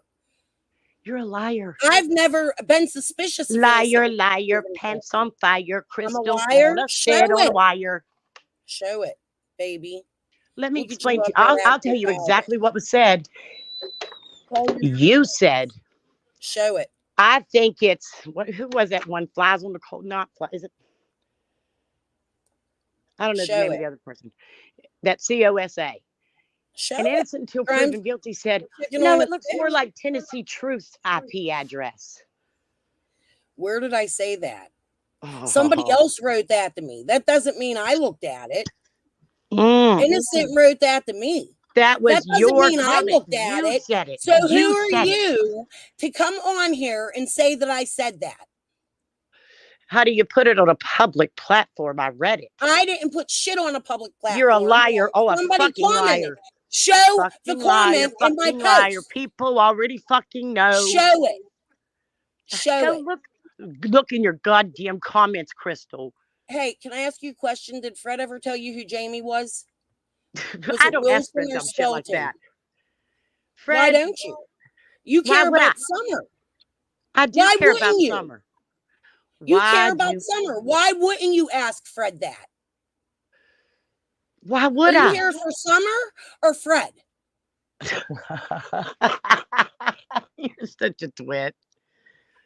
You're a liar. I've never been suspicious of Liar, innocent liar, pants on fire, crystal liar. on a Show shed on it. wire. Show it, baby. Let me Look at explain you to you. up there I'll acting tell you all exactly what was said. right. You said. Show it. I think it's who was that one? Flies on the cold. Not fly. Is it? I don't know Show the name it. of the other person. That COSA. Show And innocent until proven guilty said, no, it looks more like Tennessee Truth's IP address. Where did I say that? Oh. Somebody else wrote that to me. That doesn't mean I looked at it. Mm. Innocent wrote that to me. That was doesn't your mean comment. I looked at You it. said it. So who You are said you to come on here and say that I said that? How do you put it on a public platform? I read it. I didn't put shit on a public platform. You're a liar. Oh, a Somebody fucking commented. liar. Show fucking the comment liar, in my fucking post. liar. People already fucking know. Show it. Show Go it. look in your goddamn comments, Crystal. Hey, can I ask you a question? Did Fred ever tell you who Jamie was? I don't ask for dumb shit like that. Fred, why don't you? You care about Summer. I do care about Summer. You care about Summer. Why wouldn't you ask Fred that? Why would Are I? you here for Summer or Fred? You're such a twit.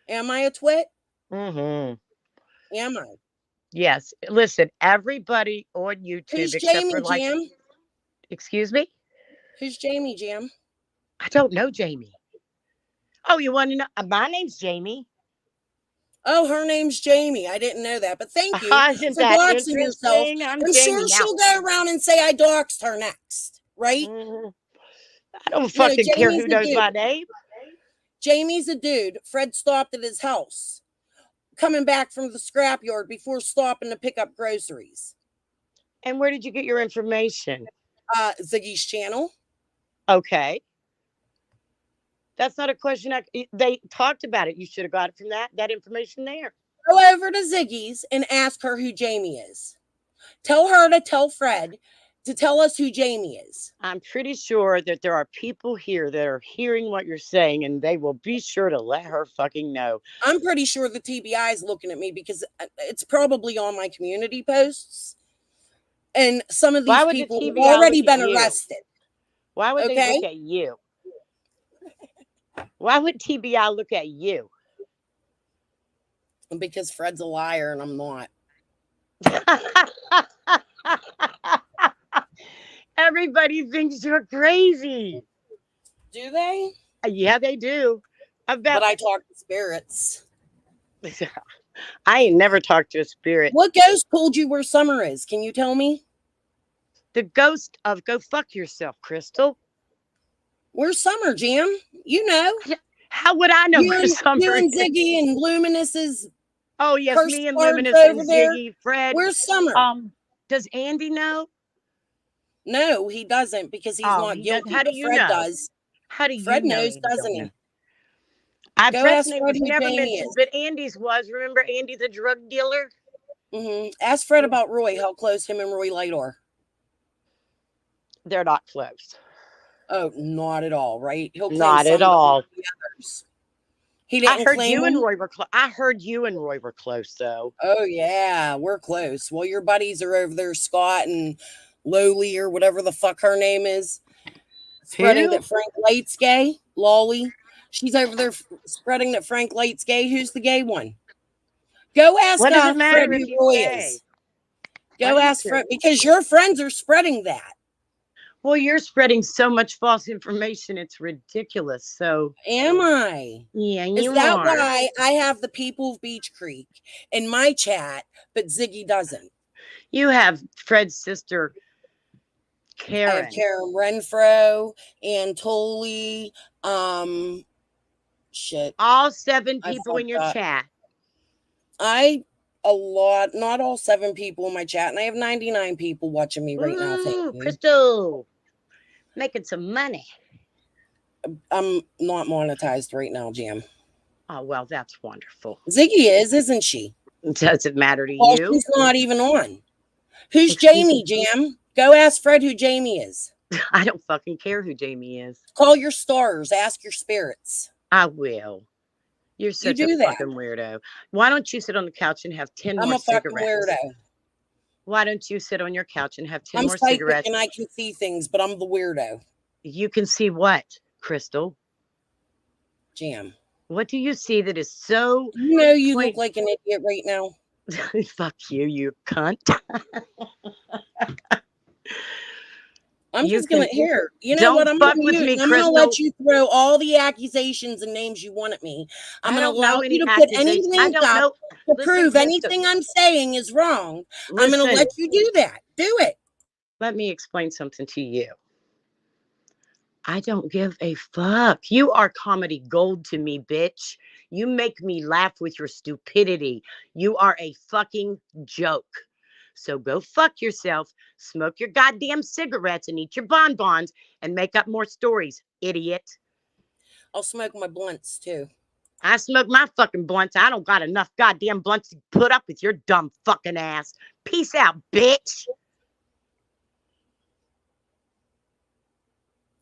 Am I a twit? Mm-hmm. Am I? Yes. Listen, everybody on YouTube Who's except Jamie, for like, Jam? excuse me? Who's Jamie, Jam? I don't know Jamie. Oh, you want to know? My name's Jamie. Oh, her name's Jamie. I didn't know that, but thank you Isn't for that doxing yourself. interesting? I'm I'm Jamie sure now. she'll go around and say I doxed her next, right? Mm-hmm. I don't No, fucking care Jamie's who the knows dude. my name. Jamie's a dude. Fred stopped at his house, coming back from the scrapyard before stopping to pick up groceries. And where did you get your information? Ziggy's channel. Okay. That's not a question. They talked about it. You should have got it from that information there. Go over to Ziggy's and ask her who Jamie is. Tell her to tell Fred to tell us who Jamie is. I'm pretty sure that there are people here that are hearing what you're saying, and they will be sure to let her fucking know. I'm pretty sure the TBI is looking at me because it's probably on my community posts. And some of these people have already been arrested. Why would they look at you? Why would TBI look at you? Because Fred's a liar and I'm not. Everybody thinks you're crazy. Do they? Yeah, they do. But I talk to spirits. I ain't never talked to a spirit. What ghost told you where Summer is? Can you tell me? The ghost of go fuck yourself, Crystal. Where's Summer, Jam? You know. How would I know where Summer is? You and Ziggy and Luminous's. Oh, yes, me and Luminous and Ziggy, Fred. Where's Summer? Does Andy know? No, he doesn't because he's not guilty. How do you Fred know? does. How do you Fred know? knows, doesn't he? Fred's name was never mentioned, but Andy's was. Remember Andy, the drug dealer? Mm-hmm. Ask Fred about Roy, how close him and Roy Light are. They're not close. Oh, not at all, right? He'll claim not at all. The others. He didn't I heard claim you and Roy were close. I heard you and Roy were close, though. Oh, yeah, we're close. Well, your buddies are over there, Scott and Lowly or whatever the fuck her name is. Spreading that Frank Light's gay. Lolly. She's over there spreading that Frank Light's gay. Who's the gay one? Go ask Fred who Roy is. Go ask Fred because your friends are spreading that. Well, you're spreading so much false information. It's ridiculous. So am I? Yeah, you Is that why I have the people of Beach Creek in my chat, but Ziggy doesn't? You have Fred's sister, Karen. I have Karen Renfro, Ann Tolley, shit. All 7 people in your chat. Not all 7 people in my chat, and I have 99 people watching me right now. Thank you. Crystal, making some money. I'm not monetized right now, Jam. Oh, well, that's wonderful. Ziggy is, isn't she? Does it matter to you? She's not even on. Who's Jamie, Jam? Go ask Fred who Jamie is. I don't fucking care who Jamie is. Call your stars. Ask your spirits. I will. You're such a fucking weirdo. Why don't you sit on the couch and have 10 more cigarettes? I'm a fucking weirdo. Why don't you sit on your couch and have 10 more cigarettes? And I can see things, but I'm the weirdo. You can see what, Crystal? Jam. What do you see that is so... You know you look like an idiot right now. Fuck you, you cunt. I'm just gonna you know what? I'm gonna let you throw all the accusations and names you want at me. I'm gonna allow you to put any link up to prove anything I'm saying is wrong. I'm gonna let you do that. Do it. Let me explain something to you. I don't give a fuck. You are comedy gold to me, bitch. You make me laugh with your stupidity. You are a fucking joke. So go fuck yourself, smoke your goddamn cigarettes and eat your bonbons and make up more stories, idiot. I'll smoke my blunts too. I smoke my fucking blunts. I don't got enough goddamn blunts to put up with your dumb fucking ass. Peace out, bitch.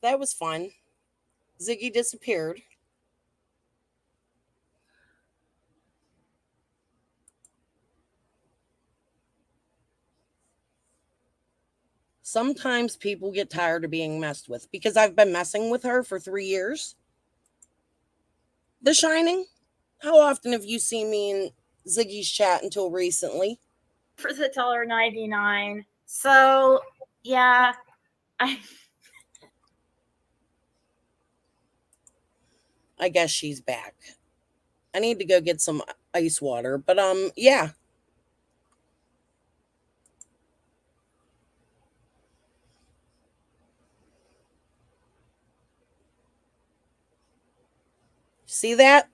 That was fun. Ziggy disappeared. Sometimes people get tired of being messed with because I've been messing with her for 3 years. The Shining. How often have you seen me in Ziggy's chat until recently? For the $1.99. So, yeah, I guess she's back. I need to go get some ice water, but yeah. See that?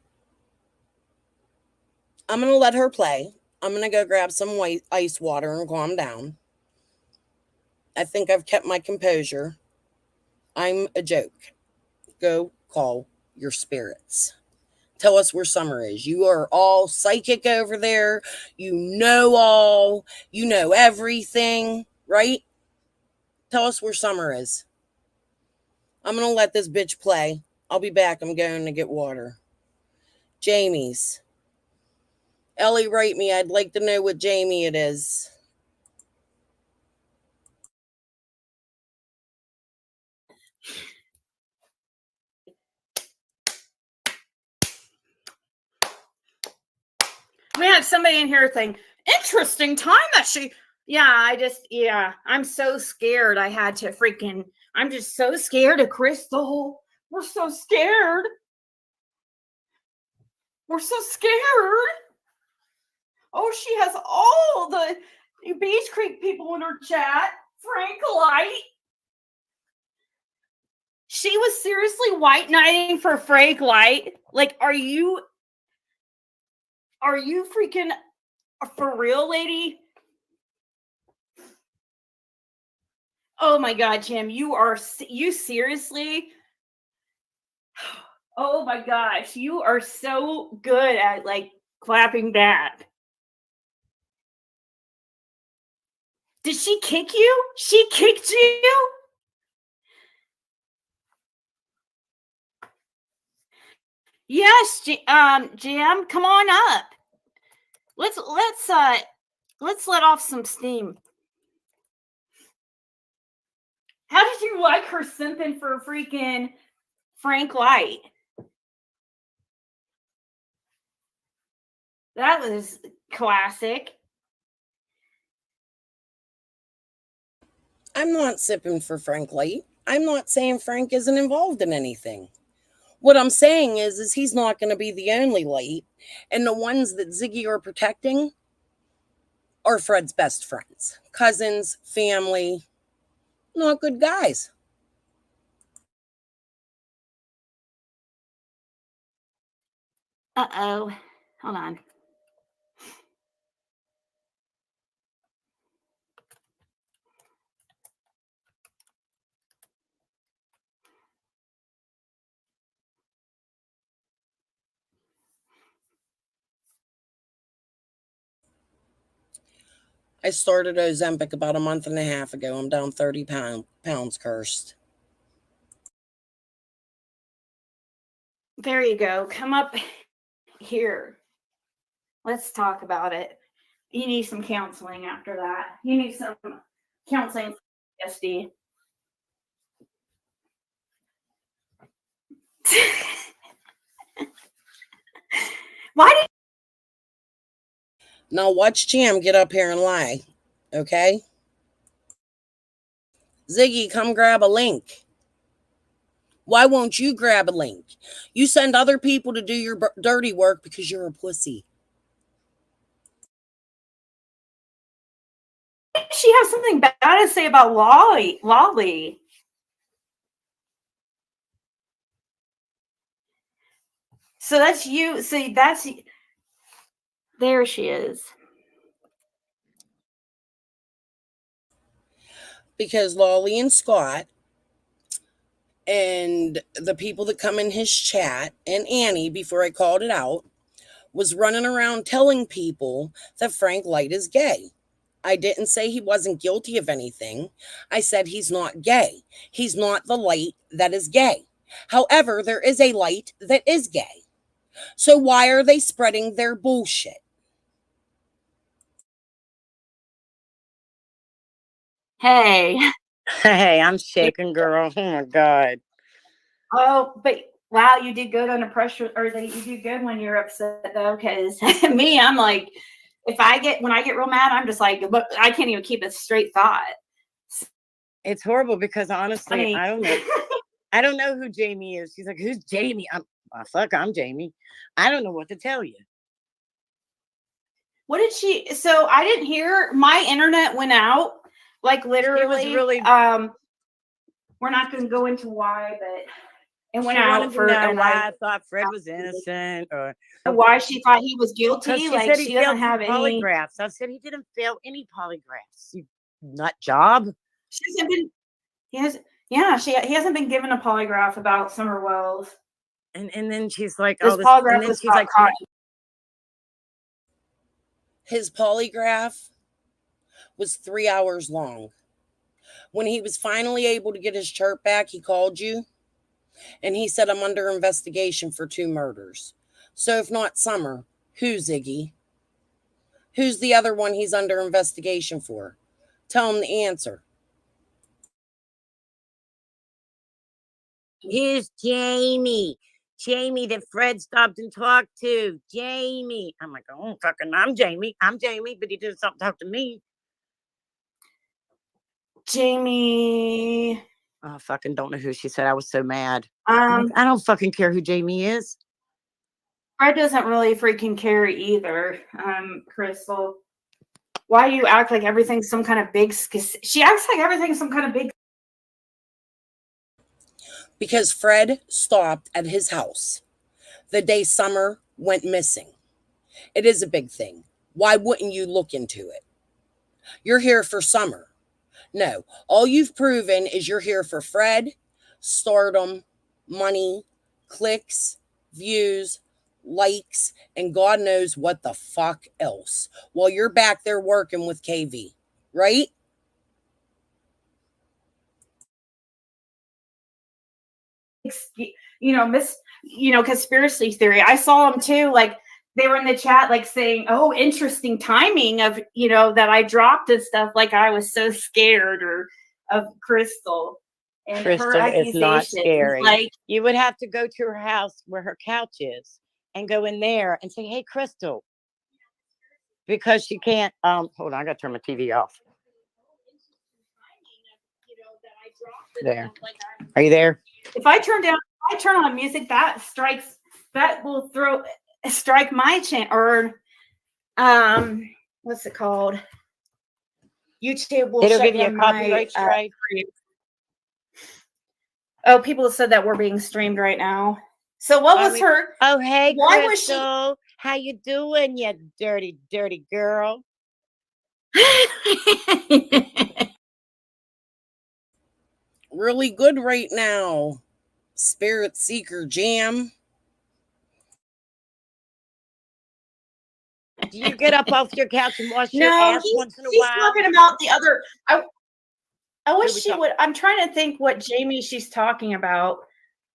I'm going to let her play. I'm going to go grab some ice water and calm down. I think I've kept my composure. I'm a joke. Go call your spirits. Tell us where Summer is. You are all psychic over there. You know all. You know everything, right? Tell us where Summer is. I'm going to let this bitch play. I'll be back. I'm going to get water. Jamie's. Ellie, write me. I'd like to know what Jamie it is. We have somebody in here saying, interesting time that she. Yeah, I'm so scared. I had to I'm just so scared of Crystal. We're so scared. We're so scared. Oh, she has all the Beach Creek people in her chat. Frank Light. She was seriously white knighting for Frank Light. Like, are you freaking for real, lady? Oh my God, Jim, you seriously? Oh my gosh, you are so good at like clapping back. Did she kick you? She kicked you? Yes, Jim, come on up. Let's let off some steam. How did you like her simping for freaking Frank Light? That was classic. I'm not sipping for Frank Light. I'm not saying Frank isn't involved in anything. What I'm saying is he's not going to be the only Light, and the ones that Ziggy are protecting are Fred's best friends, cousins, family, not good guys. Uh-oh. Hold on. I started Ozempic about a month and a half ago. I'm down 30 pounds cursed. There you go. Come up here. Let's talk about it. You need some counseling after that. You need some counseling for PTSD. Why did Now watch Jam get up here and lie, okay? Ziggy, come grab a link. Why won't you grab a link? You send other people to do your dirty work because you're a pussy. she have something bad to say about Lolly? So that's you. See, there she is. Because Lolly and Scott and the people that come in his chat and Annie, before I called it out, was running around telling people that Frank Light is gay. I didn't say he wasn't guilty of anything. I said he's not gay. He's not the Light that is gay. However, there is a Light that is gay. So why are they spreading their bullshit? Hey. Hey, I'm shaking, girl. Oh my God. Oh, but wow, you did good under pressure, or that you do good when you're upset though, because me, I'm like, when I get real mad, I'm just like, but I can't even keep a straight thought. It's horrible because honestly, I I don't know. I don't know who Jamie is. She's like, who's Jamie? I'm Jamie. I don't know what to tell you. What did she? So I didn't hear. My internet went out, like literally. She was really. We're not going to go into why, but it went She out wanted for. to know And why I thought Fred was innocent, or why she thought he was guilty. Because she like said he she failed doesn't have 2 any polygraphs. I said he didn't fail any polygraphs. You nut job. She hasn't been. He hasn't been given a polygraph about Summer Wells. And then she's like, this polygraph and then was she's like, caught. His polygraph was 3 hours long. When he was finally able to get his shirt back, he called you and he said, I'm under investigation for 2 murders. So if not Summer, who's Ziggy? Who's the other one he's under investigation for? Tell him the answer. Here's Jamie. Jamie that Fred stopped and talked to. Jamie. I'm like, oh, fucking, I'm Jamie. I'm Jamie, but he didn't stop talk to me. Jamie. Oh, I fucking don't know who she said. I was so mad. Like, I don't fucking care who Jamie is. Fred doesn't really freaking care either, Crystal. Why do you act like everything's some kind of big... She acts like everything's some kind of big... Because Fred stopped at his house the day Summer went missing. It is a big thing. Why wouldn't you look into it? You're here for Summer. No, all you've proven is you're here for Fred, stardom, money, clicks, views, likes, and God knows what the fuck else, while you're back there working with KV, right? Conspiracy theory. I saw them too, like they were in the chat like saying, oh, interesting timing of, that I dropped and stuff, like I was so scared of Crystal. And Crystal her is not scary. Like, you would have to go to her house where her couch is and go in there and say, hey, Crystal. Because she can't, hold on, I got to turn my TV off. There. Are you there? If I turn on music, that will strike my channel, or what's it called? YouTube will It'll shut give you a down copyright strike. Oh, people have said that we're being streamed right now. So what was her? Oh, hey, why Crystal. was she? How you doing, you dirty, dirty girl? Really good right now. Spirit Seeker Jam. Do you get up off your couch and wash your ass once in a while? She's talking about the other. I wish she would. I'm trying to think what Jamie she's talking about.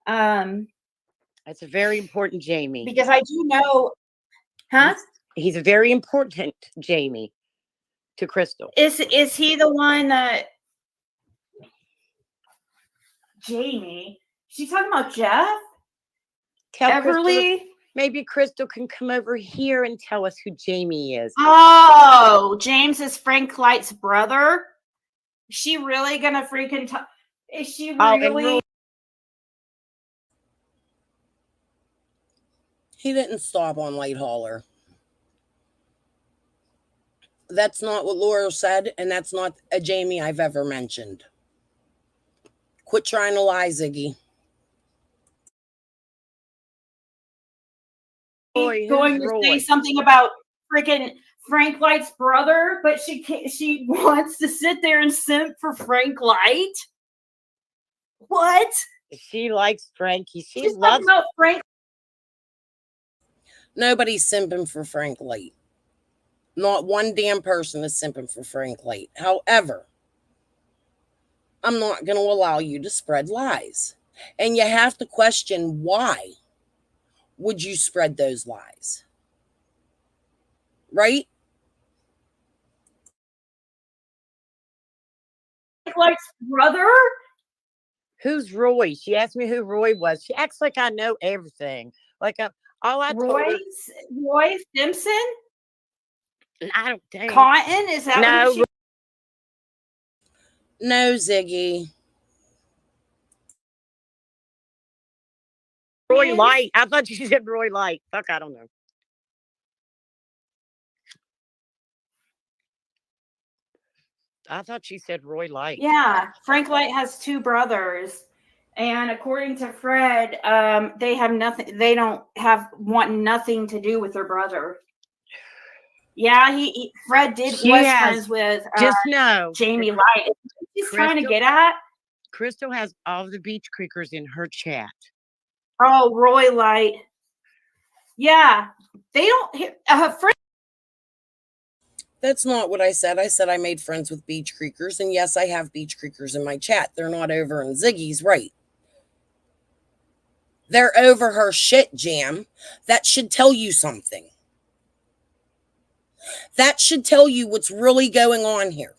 That's a very important Jamie. Because I do know, huh? He's a very important Jamie to Crystal. Is he the one that Jamie? She's talking about Jeff? Tell Everly? Crystal, maybe Crystal can come over here and tell us who Jamie is. Oh, James is Frank Light's brother. Is she really gonna freaking talk? Is she really? He didn't stop on Light Hauler. That's not what Laura said, and that's not a Jamie I've ever mentioned. Quit trying to lie, Ziggy. Boy, going to say something about freaking Frank Light's brother, but she wants to sit there and simp for Frank Light. What? She likes Frankie. She's loves about Frank. Nobody's simping for Frank Light. Not one damn person is simping for Frank Light. However, I'm not going to allow you to spread lies. And you have to question, why would you spread those lies? Right? Frank White's brother? Who's Roy? She asked me who Roy was. She acts like I know everything. Like all I told her. Roy Simpson? I don't think. Cotton? Is that no? What No, Ziggy. Roy Light. I thought you said Roy Light. Fuck, I don't know. I thought she said Roy Light. Yeah, Frank Light has two brothers. And according to Fred, they have nothing. They don't want nothing to do with their brother. Yeah, Fred was friends with Jamie Light. He's trying to get at. Crystal has all the beach creekers in her chat. Oh, Roy Light. Yeah, they don't. Fred. That's not what I said. I said I made friends with beach creekers, and yes, I have beach creekers in my chat. They're not over in Ziggy's, right? They're over her shit, Jam. That should tell you something. That should tell you what's really going on here.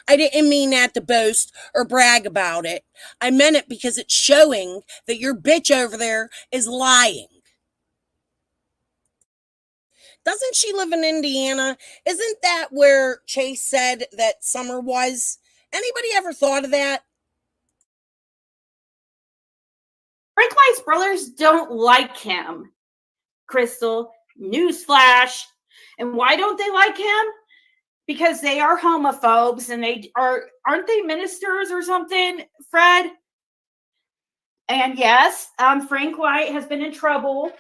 I didn't mean that to boast or brag about it. I meant it because it's showing that your bitch over there is lying. Doesn't she live in Indiana? Isn't that where Chase said that Summer was? Anybody ever thought of that? Frank Light's brothers don't like him. Crystal, newsflash. And why don't they like him? Because they are homophobes and aren't they ministers or something, Fred? And yes, Frank White has been in trouble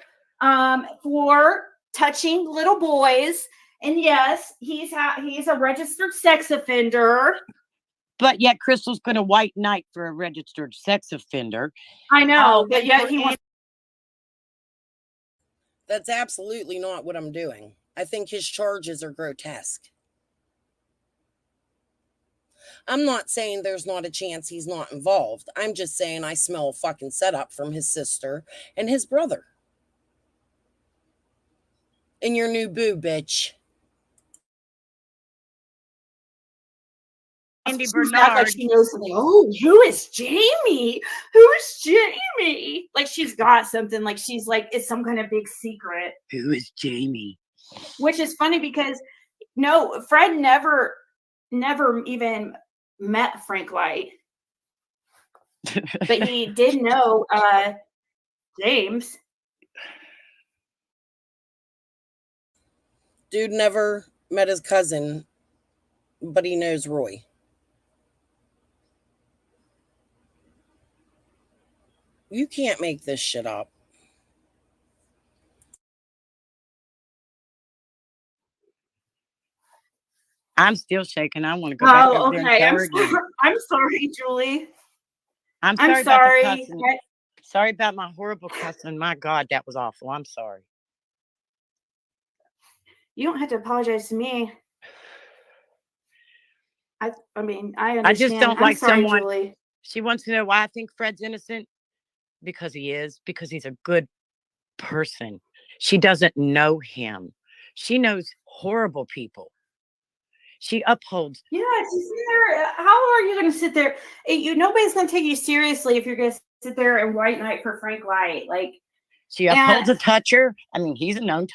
for touching little boys. And yes, he's a registered sex offender. But yet Crystal's going to white knight for a registered sex offender. I know, but yet he was. That's absolutely not what I'm doing. I think his charges are grotesque. I'm not saying there's not a chance he's not involved. I'm just saying I smell a fucking setup from his sister and his brother. And your new boo, bitch. Andy Bernard. Like she knows something. Oh, who is Jamie? Who is Jamie? Like she's got something. Like she's like it's some kind of big secret. Who is Jamie? Which is funny because no, Fred never even met Frank White, but he did know James. Dude never met his cousin, but he knows Roy. You can't make this shit up. I'm still shaking. I want to go back over there and tell her again. I'm sorry, Julie. I'm sorry. About the cussing. Sorry about my horrible cussing. My God, that was awful. I'm sorry. You don't have to apologize to me. I mean, I understand. I just don't like someone. Julie. She wants to know why I think Fred's innocent. Because he is. Because he's a good person. She doesn't know him. She knows horrible people. She upholds. Yeah, she's there. How are you going to sit there? Nobody's going to take you seriously if you're going to sit there and white knight for Frank White. Like she upholds a toucher. I mean, he's a known.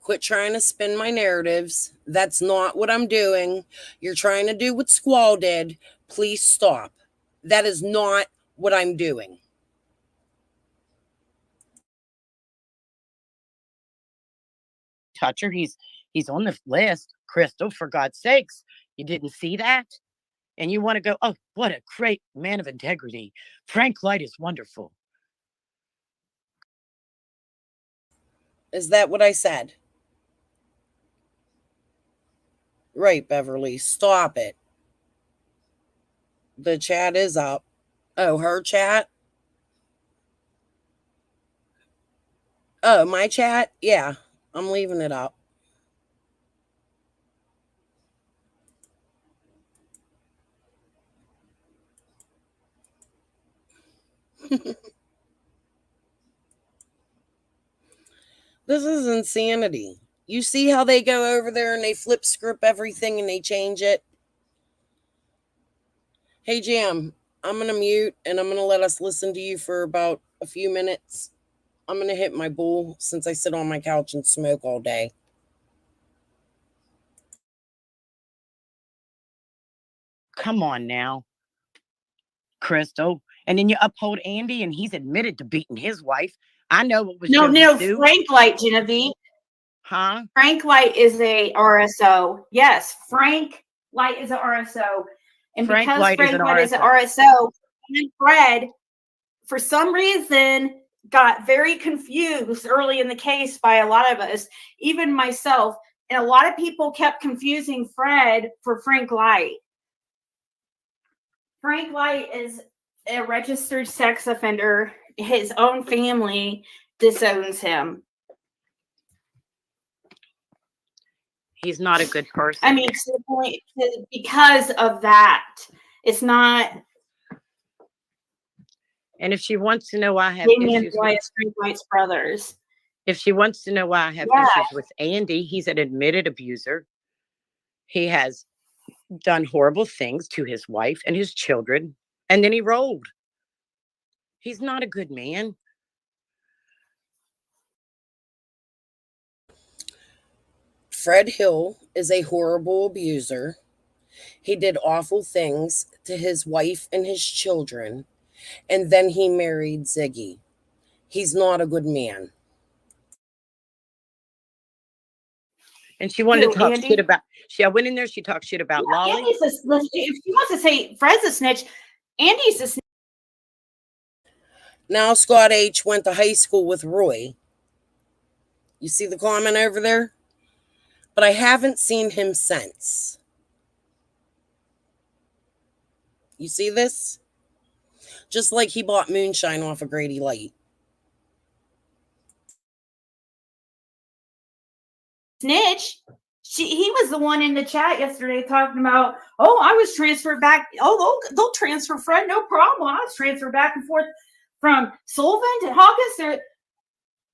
Quit trying to spin my narratives. That's not what I'm doing. You're trying to do what Squall did. Please stop. That is not what I'm doing. Toucher, he's on the list. Crystal, for God's sakes, you didn't see that? And you want to go, oh, what a great man of integrity. Frank Light is wonderful. Is that what I said? Right, Beverly. Stop it. The chat is up. Oh, her chat? Oh, my chat? Yeah, I'm leaving it up. This is insanity. You see how they go over there and they flip script everything and they change it? Hey, Jam, I'm going to mute and I'm going to let us listen to you for about a few minutes. I'm going to hit my bowl since I sit on my couch and smoke all day. Come on now, Crystal. And then you uphold Andy and he's admitted to beating his wife. I know it was Jody Sue. Frank Light, Genevieve. Huh? Frank Light is a RSO. Yes, Frank Light is a RSO. And Frank because Light Frank is an Light is an RSO. RSO, and Fred, for some reason, got very confused early in the case by a lot of us, even myself. And a lot of people kept confusing Fred for Frank Light. Frank Light is a registered sex offender. His own family disowns him. He's not a good person. I mean, to the point, because of that, it's not. And if she wants to know why I have Damien issues White, Frank White's brothers. if she wants to know why I have issues with Andy, he's an admitted abuser. He has done horrible things to his wife and his children, and then he rolled. He's not a good man. Fred Hill is a horrible abuser. He did awful things to his wife and his children, and then he married Ziggy. He's not a good man. And she wanted to talk shit about. I went in there. She talked shit about Lolly. If she wants to say Fred's a snitch, Andy's a snitch. Now Scott H. went to high school with Roy. You see the comment over there? But I haven't seen him since. You see this? Just like he bought moonshine off of Grady Light. Snitch. He was the one in the chat yesterday talking about, oh, I was transferred back. Oh, they'll transfer Fred, no problem. I was transferred back and forth from Sullivan to Hawkins.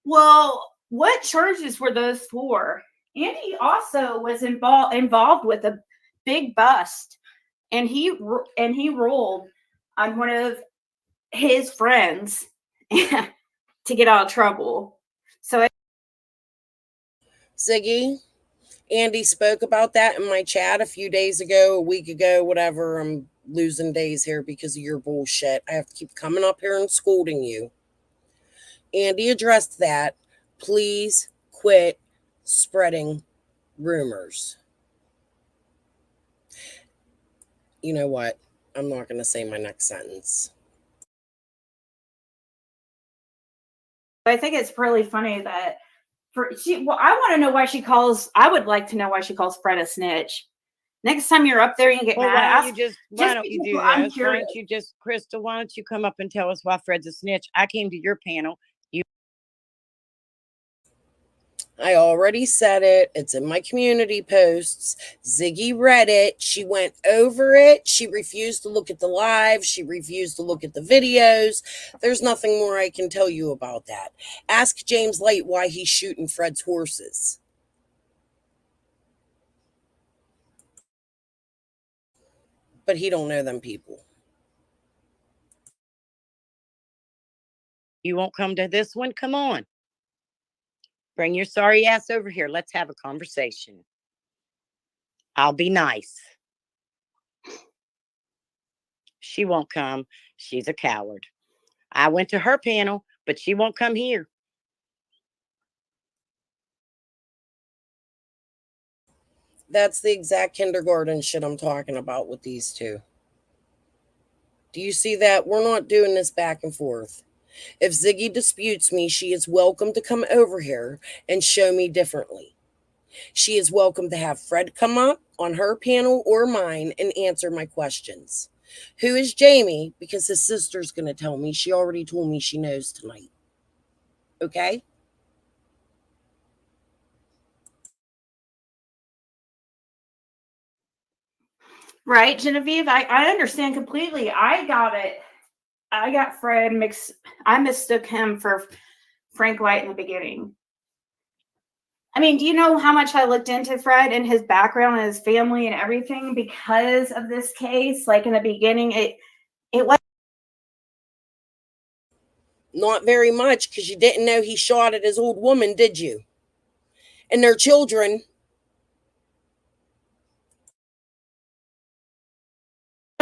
Well, what charges were those for? Andy also was involved with a big bust, and he rolled on one of his friends to get out of trouble. So, Ziggy, Andy spoke about that in my chat a few days ago, a week ago, whatever. I'm losing days here because of your bullshit. I have to keep coming up here and scolding you. Andy addressed that. Please quit spreading rumors. You know what? I'm not going to say my next sentence. I think it's really funny that I want to know why she calls. I would like to know why she calls Fred a snitch. Next time you're up there, you get mad. Why don't you do this? Why don't you just, Crystal? Why don't you come up and tell us why Fred's a snitch? I came to your panel. I already said it. It's in my community posts. Ziggy read it. She went over it. She refused to look at the live. She refused to look at the videos. There's nothing more I can tell you about that. Ask James Light why he's shooting Fred's horses. But he don't know them people. You won't come to this one? Come on. Bring your sorry ass over here. Let's have a conversation. I'll be nice. She won't come. She's a coward. I went to her panel, but she won't come here. That's the exact kindergarten shit I'm talking about with these two. Do you see that? We're not doing this back and forth. If Ziggy disputes me, she is welcome to come over here and show me differently. She is welcome to have Fred come up on her panel or mine and answer my questions. Who is Jamie? Because his sister's going to tell me. She already told me she knows tonight. Okay? Right, Genevieve? I understand completely. I got it. I got Fred mixed. I mistook him for Frank White in the beginning. I mean, do you know how much I looked into Fred and his background and his family and everything because of this case? Like in the beginning, it was Not very much, because you didn't know he shot at his old woman, did you? And their children.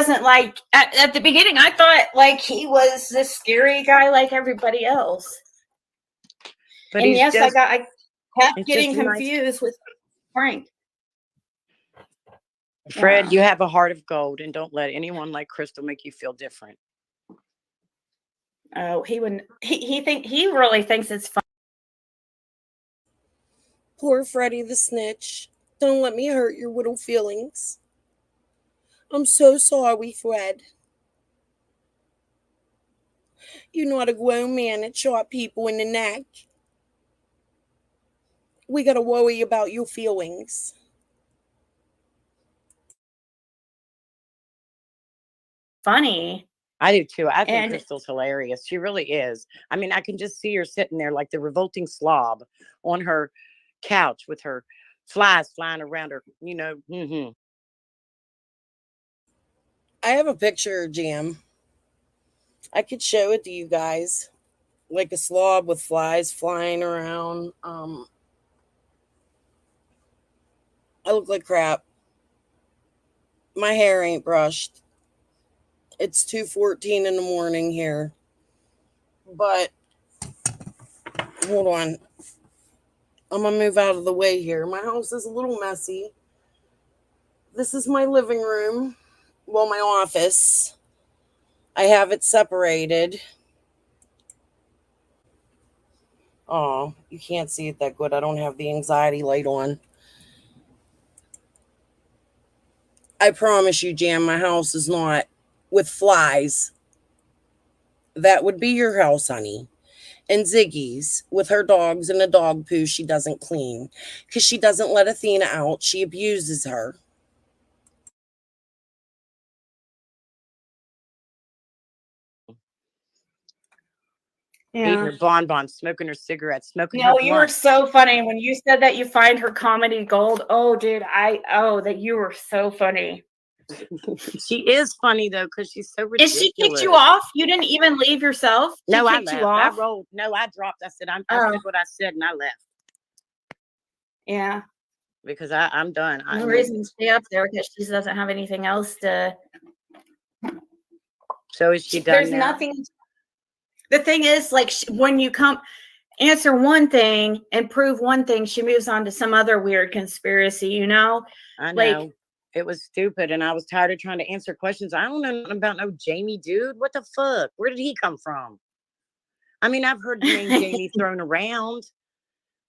wasn't like at the beginning. I thought like he was this scary guy like everybody else. But and he's yes, just, I kept it's getting just a nice- confused with Frank. Fred, you have a heart of gold, and don't let anyone like Crystal make you feel different. Oh, he wouldn't. He really thinks it's fun. Poor Freddie the snitch. Don't let me hurt your little feelings. I'm so sorry, Fred. You're not a grown man that shot people in the neck. We gotta worry about your feelings. Funny. I do too. I think Crystal's hilarious. She really is. I mean, I can just see her sitting there like the revolting slob on her couch with her flies flying around her, you know. Mm-hmm. I have a picture of Jam. I could show it to you guys. Like a slob with flies flying around. I look like crap. My hair ain't brushed. It's 2:14 in the morning here. But hold on. I'm gonna move out of the way here. My house is a little messy. This is my living room. Well, my office. I have it separated. Oh, you can't see it that good. I don't have the anxiety light on. I promise you, Jam, my house is not with flies. That would be your house, honey. And Ziggy's with her dogs and the dog poo she doesn't clean because she doesn't let Athena out. She abuses her. Eating her bonbons, smoking her cigarettes, smoking her No, blunt. you were so funny when you said that you find her comedy gold. Oh, dude, that you were so funny. She is funny though, because she's so ridiculous. And she kicked you off? You didn't even leave yourself? No, I kicked left. you off? I rolled. No, I dropped. I said, I said what I said, and I left. Yeah. Because I'm done. No reason to stay up there because she doesn't have anything else to. So is she done? There's now? nothing. The thing is, like, when you come answer one thing and prove one thing, she moves on to some other weird conspiracy, you know? I know. Like, it was stupid, and I was tired of trying to answer questions. I don't know nothing about no Jamie, dude. What the fuck? Where did he come from? I mean, I've heard the name Jamie thrown around,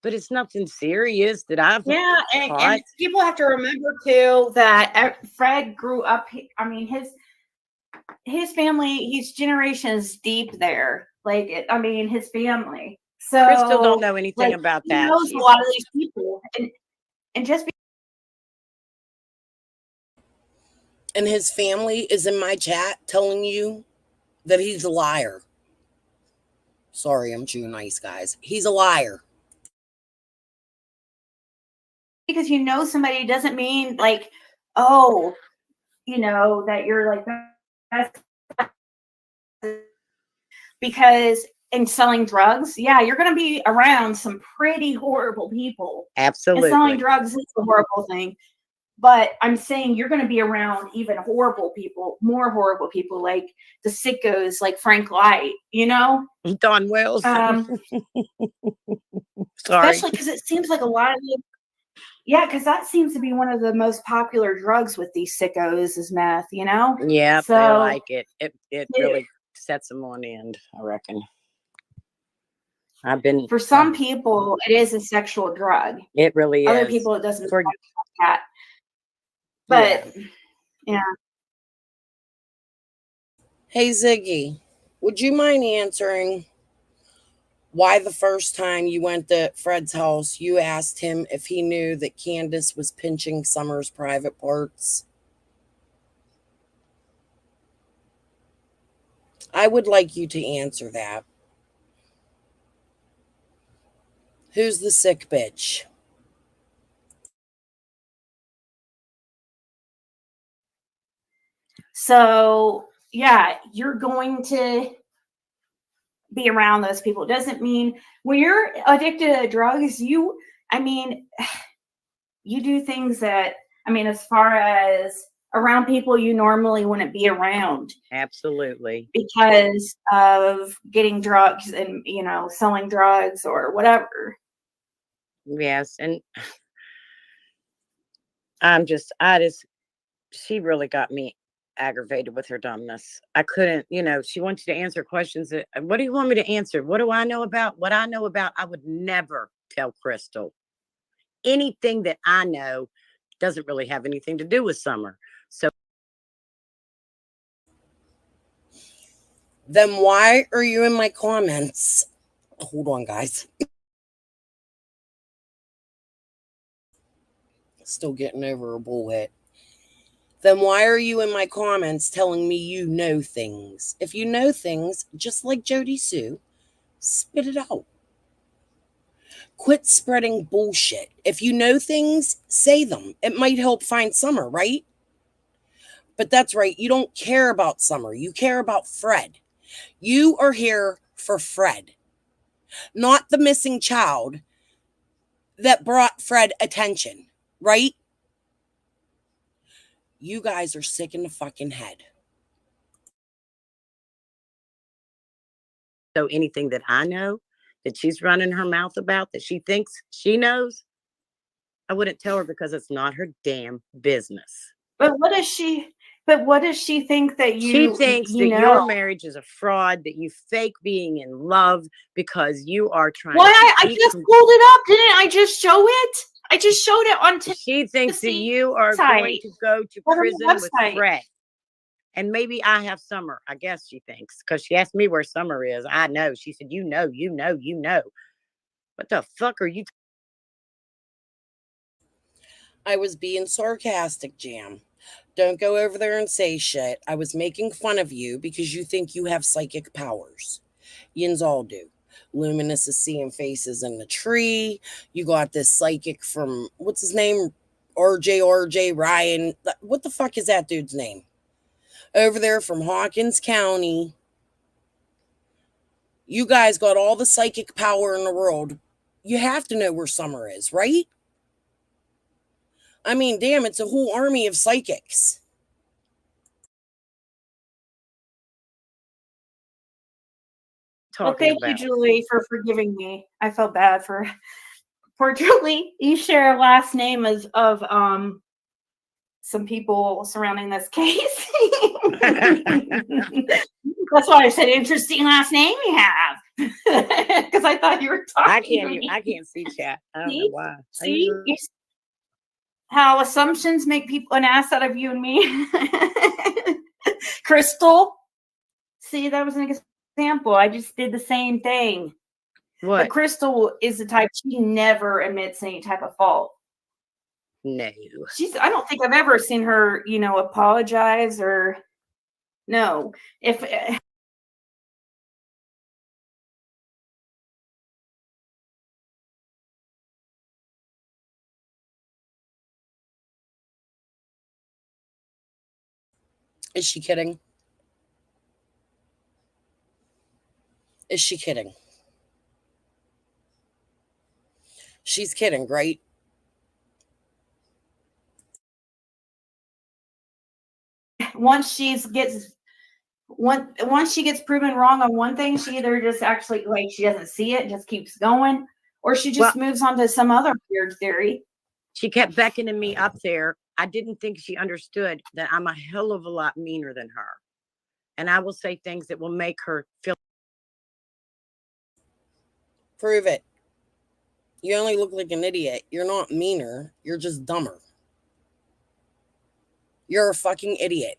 but it's nothing serious that I've yeah, and people have to remember too that Fred grew up. I mean, his family, he's generations deep there. Like, his family. So Crystal don't know anything about that. He knows a lot of these people, and just. And his family is in my chat telling you that he's a liar. Sorry, I'm too nice, guys. He's a liar. Because you know somebody doesn't mean like, oh, you know, that you're like, that's because in selling drugs, yeah, you're going to be around some pretty horrible people. Absolutely. And selling drugs is a horrible thing. But I'm saying you're going to be around even horrible people, more horrible people, like the sickos, like Frank Light, you know? Don Wells. Sorry. Especially because it seems like a lot of you. Yeah, because that seems to be one of the most popular drugs with these sickos is meth, you know? Yeah, so, they like it. It really sets them on end, I reckon. For some people, it is a sexual drug. It really is. Other people, it doesn't like that. But, yeah. Hey, Ziggy, would you mind answering why the first time you went to Fred's house, you asked him if he knew that Candace was pinching Summer's private parts? I would like you to answer that. Who's the sick bitch? So yeah, you're going to be around those people. It doesn't mean when you're addicted to drugs, you do things that, as far as around people you normally wouldn't be around. Absolutely. Because of getting drugs and, selling drugs or whatever. Yes. And she really got me aggravated with her dumbness. I couldn't, she wants you to answer questions. What do you want me to answer? What do I know about? What I know about, I would never tell Crystal. Anything that I know doesn't really have anything to do with Summer. So then why are you in my comments? Hold on, guys. Still getting over a bullhead. Then why are you in my comments telling me you know things? If you know things, just like Jody Sue, spit it out. Quit spreading bullshit. If you know things, say them. It might help find Summer, right? But that's right. You don't care about Summer. You care about Fred. You are here for Fred, not the missing child that brought Fred attention, right? You guys are sick in the fucking head. So anything that I know that she's running her mouth about, that she thinks she knows, I wouldn't tell her because it's not her damn business. But what does she think that She thinks that your marriage is a fraud, that you fake being in love because you are trying I just pulled it up, didn't I just show it? I just showed it on She thinks that you are going to go to prison with Fred. And maybe I have Summer. I guess she thinks, because she asked me where Summer is. I know. She said, you know. What the fuck are you? I was being sarcastic, Jam. Don't go over there and say shit. I was making fun of you because you think you have psychic powers. Yins all do. Luminous is seeing faces in the tree. You got this psychic from, what's his name? RJ Ryan. What the fuck is that dude's name? Over there from Hawkins County. You guys got all the psychic power in the world. You have to know where Summer is, right? I mean, damn, it's a whole army of psychics. Well, thank you, Julie, for forgiving me. I felt bad for poor Julie. You share a last name of some people surrounding this case. That's why I said interesting last name you have. Because I thought you were talking. I can't see chat. I don't know why. See how assumptions make people an ass out of you and me. Crystal. See, that was an example. I just did the same thing. What? But Crystal is the type, she never admits any type of fault. No. I don't think I've ever seen her, apologize or no. Is she kidding? Is she kidding? She's kidding, right? Once she gets proven wrong on one thing, she either just actually she doesn't see it, just keeps going, or she just moves on to some other weird theory. She kept beckoning me up there. I didn't think she understood that I'm a hell of a lot meaner than her. And I will say things that will make her feel. Prove it. You only look like an idiot. You're not meaner. You're just dumber. You're a fucking idiot.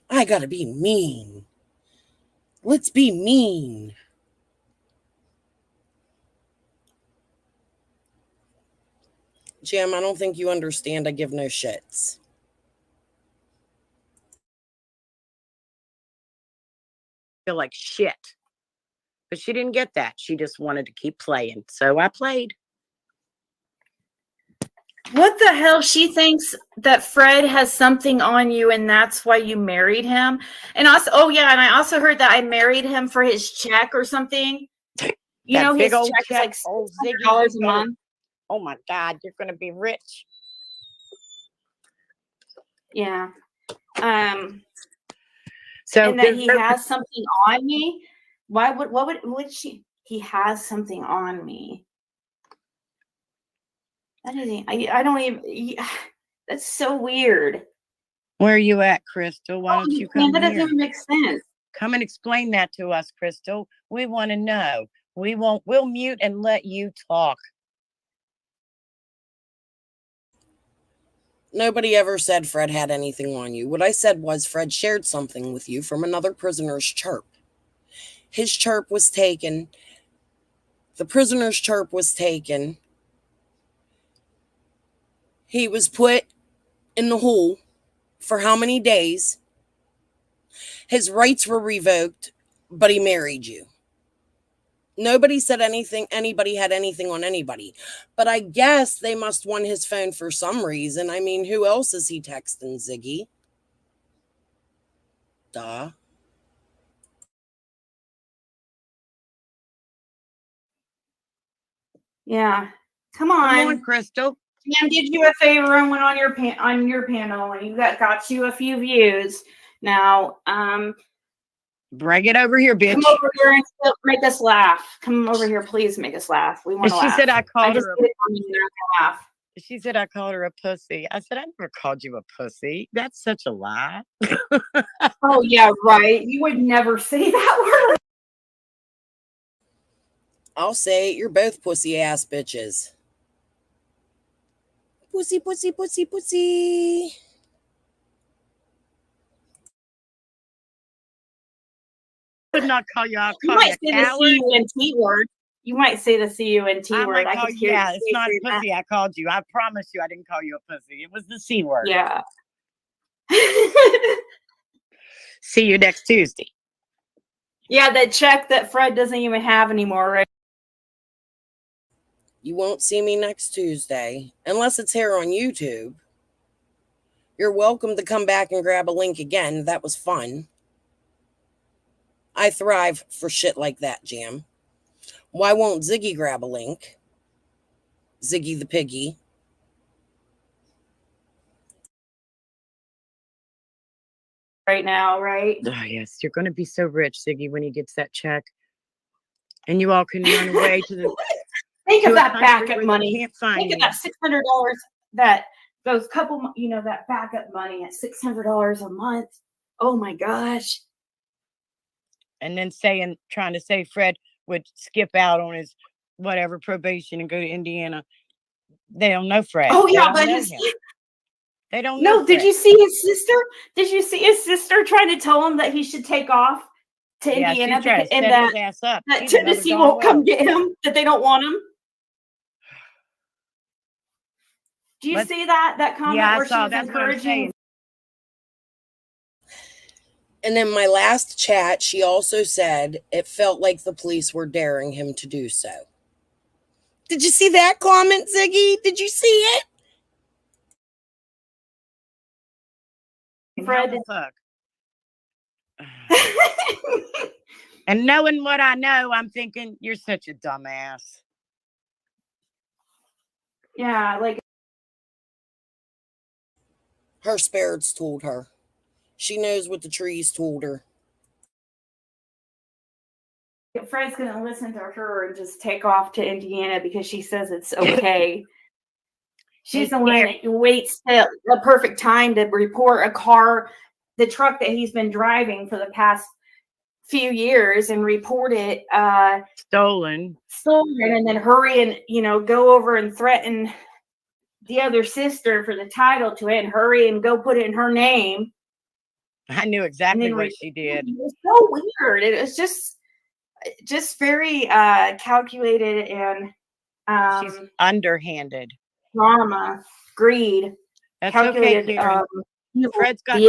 I gotta be mean. Let's be mean. Jim, I don't think you understand. I give no shits. Feel like shit. But she didn't get that. She just wanted to keep playing. So I played. What the hell? She thinks that Fred has something on you and that's why you married him. And also, oh yeah, and I also heard that I married him for his check or something. You That know, big his old check is like old Ziggy, $600 a month. Oh my God, you're gonna be rich. Yeah. So and that he has something on me. What would she? He has something on me. That is, I don't even. That's so weird. Where are you at, Crystal? Why don't you come that here? doesn't even make sense. Come and explain that to us, Crystal. We want to know. We'll mute and let you talk. Nobody ever said Fred had anything on you. What I said was Fred shared something with you from another prisoner's chirp. His chirp was taken. The prisoner's chirp was taken. He was put in the hole for how many days? His rights were revoked, but he married you. Nobody said anybody had anything on anybody. But I guess they must want his phone for some reason. I mean, who else is he texting, Ziggy? Duh. Yeah. Come on, Crystal. Jam did you a favor and went on your panel, and you got you a few views. Now, bring it over here, bitch. Come over here and make us laugh. Come over here, please make us laugh. We want to laugh. She said I called her laugh. She said I called her a pussy. I said I never called you a pussy. That's such a lie. Oh yeah, right. You would never say that word. I'll say it. You're both pussy ass bitches. Pussy, pussy, pussy, pussy. Would not call you. I'll You call might you say the C-U-N-T word. You might say the C-U-N-T word. I can hear. Yeah, it's not pussy. I called you. I promise you, I didn't call you a pussy. It was the C word. Yeah. See you next Tuesday. Yeah, that check that Fred doesn't even have anymore, right? You won't see me next Tuesday, unless it's here on YouTube. You're welcome to come back and grab a link again. That was fun. I thrive for shit like that, Jam. Why won't Ziggy grab a link? Ziggy the piggy. Right now, right? Oh, yes. You're going to be so rich, Ziggy, when he gets that check. And you all can run away to the... Think of that backup money. Can't find Think you. of that $600 that those couple, that backup money at $600 a month. Oh my gosh. And then trying to say Fred would skip out on his whatever probation and go to Indiana. They don't know Fred. Oh yeah, but they don't know. No, did you see his sister? Did you see his sister trying to tell him that he should take off to Indiana and that his ass up. that Tennessee won't come get him? That they don't want him? Do you see that comment where she was encouraging? And in my last chat, she also said it felt like the police were daring him to do so. Did you see that comment, Ziggy? Did you see it? Fred. And knowing what I know, I'm thinking you're such a dumbass. Yeah, like her spirits told her. She knows what the trees told her. Fred's going to listen to her and just take off to Indiana because she says it's okay. She's the one that waits till the perfect time to report the truck that he's been driving for the past few years and report it stolen, and then hurry and go over and threaten the other sister for the title to it and hurry and go put it in her name. I knew exactly what she did. It was so weird. It was just very calculated and she's underhanded. Drama, greed. That's calculated. Okay, Fred's got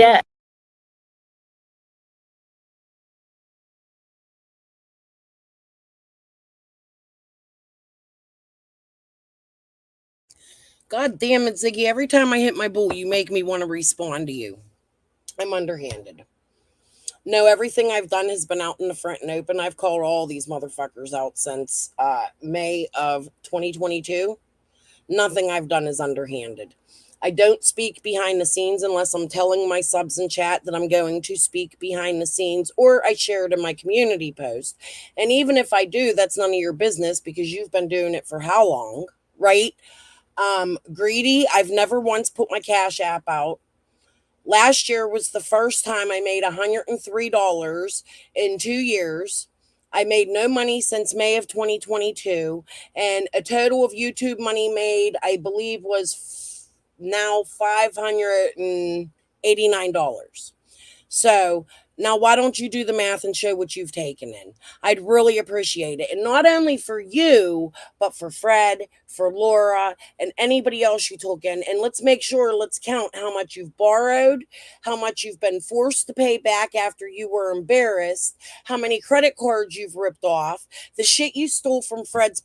God damn it, Ziggy. Every time I hit my bull, you make me want to respond to you. I'm underhanded. No, everything I've done has been out in the front and open. I've called all these motherfuckers out since May of 2022. Nothing I've done is underhanded. I don't speak behind the scenes unless I'm telling my subs in chat that I'm going to speak behind the scenes, or I share it in my community post. And even if I do, that's none of your business because you've been doing it for how long, right? Greedy, I've never once put my Cash App out. Last year was the first time I made $103 in 2 years. I made no money since May of 2022, and a total of YouTube money made, I believe, was now $589. So now why don't you do the math and show what you've taken in? I'd really appreciate it. And not only for you, but for Fred, for Laura, and anybody else you took in. And let's make sure, let's count how much you've borrowed, how much you've been forced to pay back after you were embarrassed, how many credit cards you've ripped off, the shit you stole from Fred's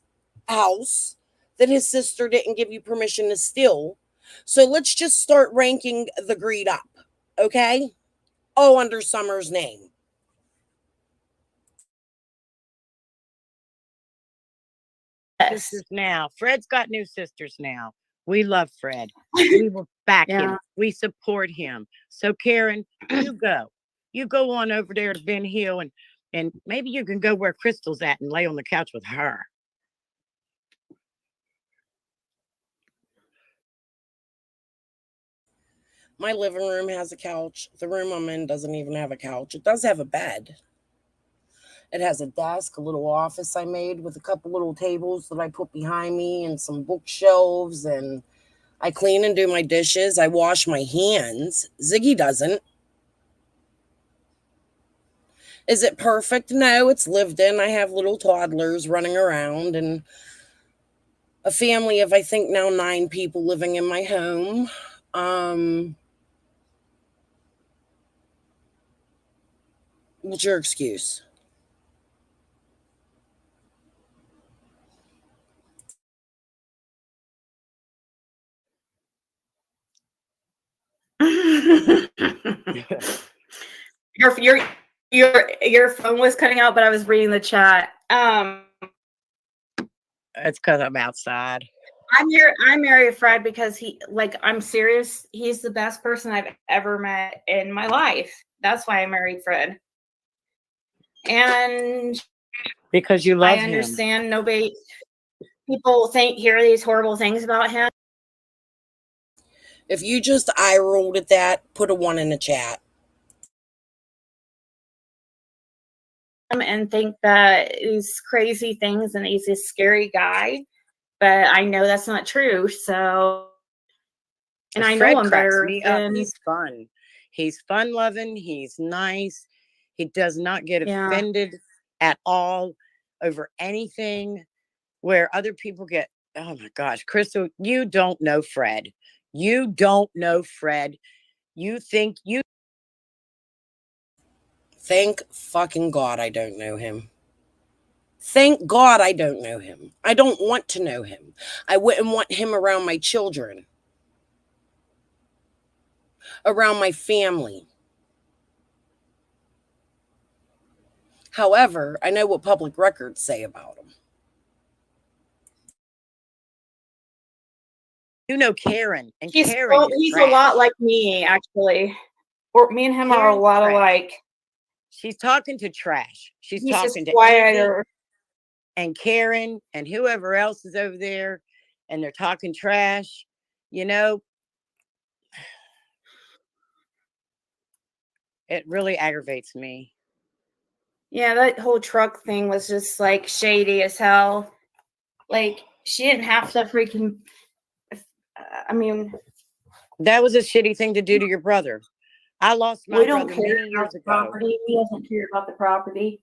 house that his sister didn't give you permission to steal. So let's just start ranking the greed up, okay? Oh, under Summer's name. Sisters now. Fred's got new sisters now. We love Fred. We will back him. We support him. So Karen, you go. You go on over there to Ben Hill and maybe you can go where Crystal's at and lay on the couch with her. My living room has a couch. The room I'm in doesn't even have a couch. It does have a bed. It has a desk, a little office I made with a couple little tables that I put behind me and some bookshelves, and I clean and do my dishes. I wash my hands. Ziggy doesn't. Is it perfect? No, it's lived in. I have little toddlers running around and a family of, I think, now 9 people living in my home. What's your excuse? Your phone was cutting out, but I was reading the chat. It's because I'm outside. I married Fred because I'm serious. He's the best person I've ever met in my life. That's why I married Fred. And because you love him. I understand people hear these horrible things about him. If you just eye rolled at that, put a 1 in the chat. And think that he's crazy things and he's a scary guy, but I know that's not true. So, and I know him better. He's fun. He's fun loving. He's nice. He does not get offended at all over anything where other people get. Oh my gosh, Crystal, you don't know Fred. You don't know Fred. You think you. Thank fucking God I don't know him. Thank God I don't know him. I don't want to know him. I wouldn't want him around my children, around my family. However, I know what public records say about him. You know Karen, and he's Karen a lot like me, actually. Or me and him are a lot alike. She's talking to trash. He's talking to quieter. And Karen and whoever else is over there, and they're talking trash. You know, it really aggravates me. Yeah, that whole truck thing was just like shady as hell. Like, she didn't have to freaking. I mean, that was a shitty thing to do to your brother. I lost my brother many years ago. Property. He doesn't care about the property.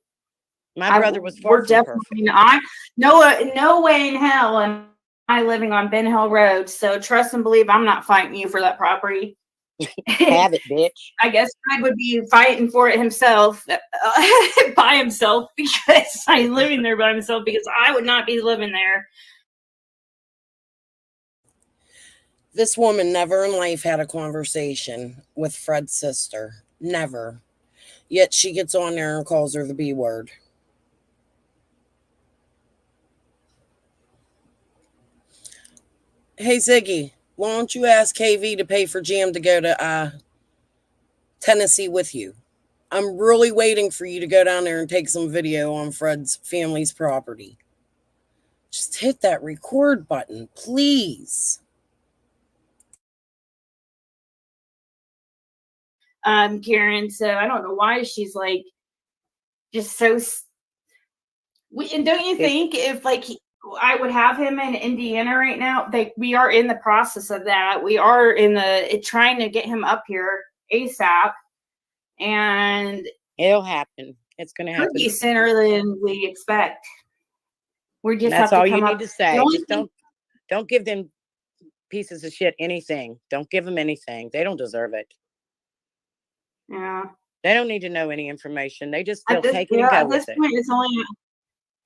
My brother was far from definitely not. No way in hell am I living on Ben Hill Road. So trust and believe I'm not fighting you for that property. Have it, bitch. I guess Fred would be fighting for it himself by himself because I'm living there by himself because I would not be living there. This woman never in life had a conversation with Fred's sister. Never. Yet she gets on there and calls her the B word. Hey, Ziggy, why don't you ask KV to pay for Jam to go to Tennessee with you? I'm really waiting for you to go down there and take some video on Fred's family's property. Just hit that record button, please. Karen, so I don't know why she's like just so. And don't you think if like I would have him in Indiana right now? We are in the process of that. We are trying to get him up here ASAP, and it'll happen. It's going to happen. Could be sooner than we expect. We just That's have to all come you up. need to say. Just don't give them pieces of shit anything. Don't give them anything. They don't deserve it. Yeah. They don't need to know any information. They just they'll take it and go with it. At this point,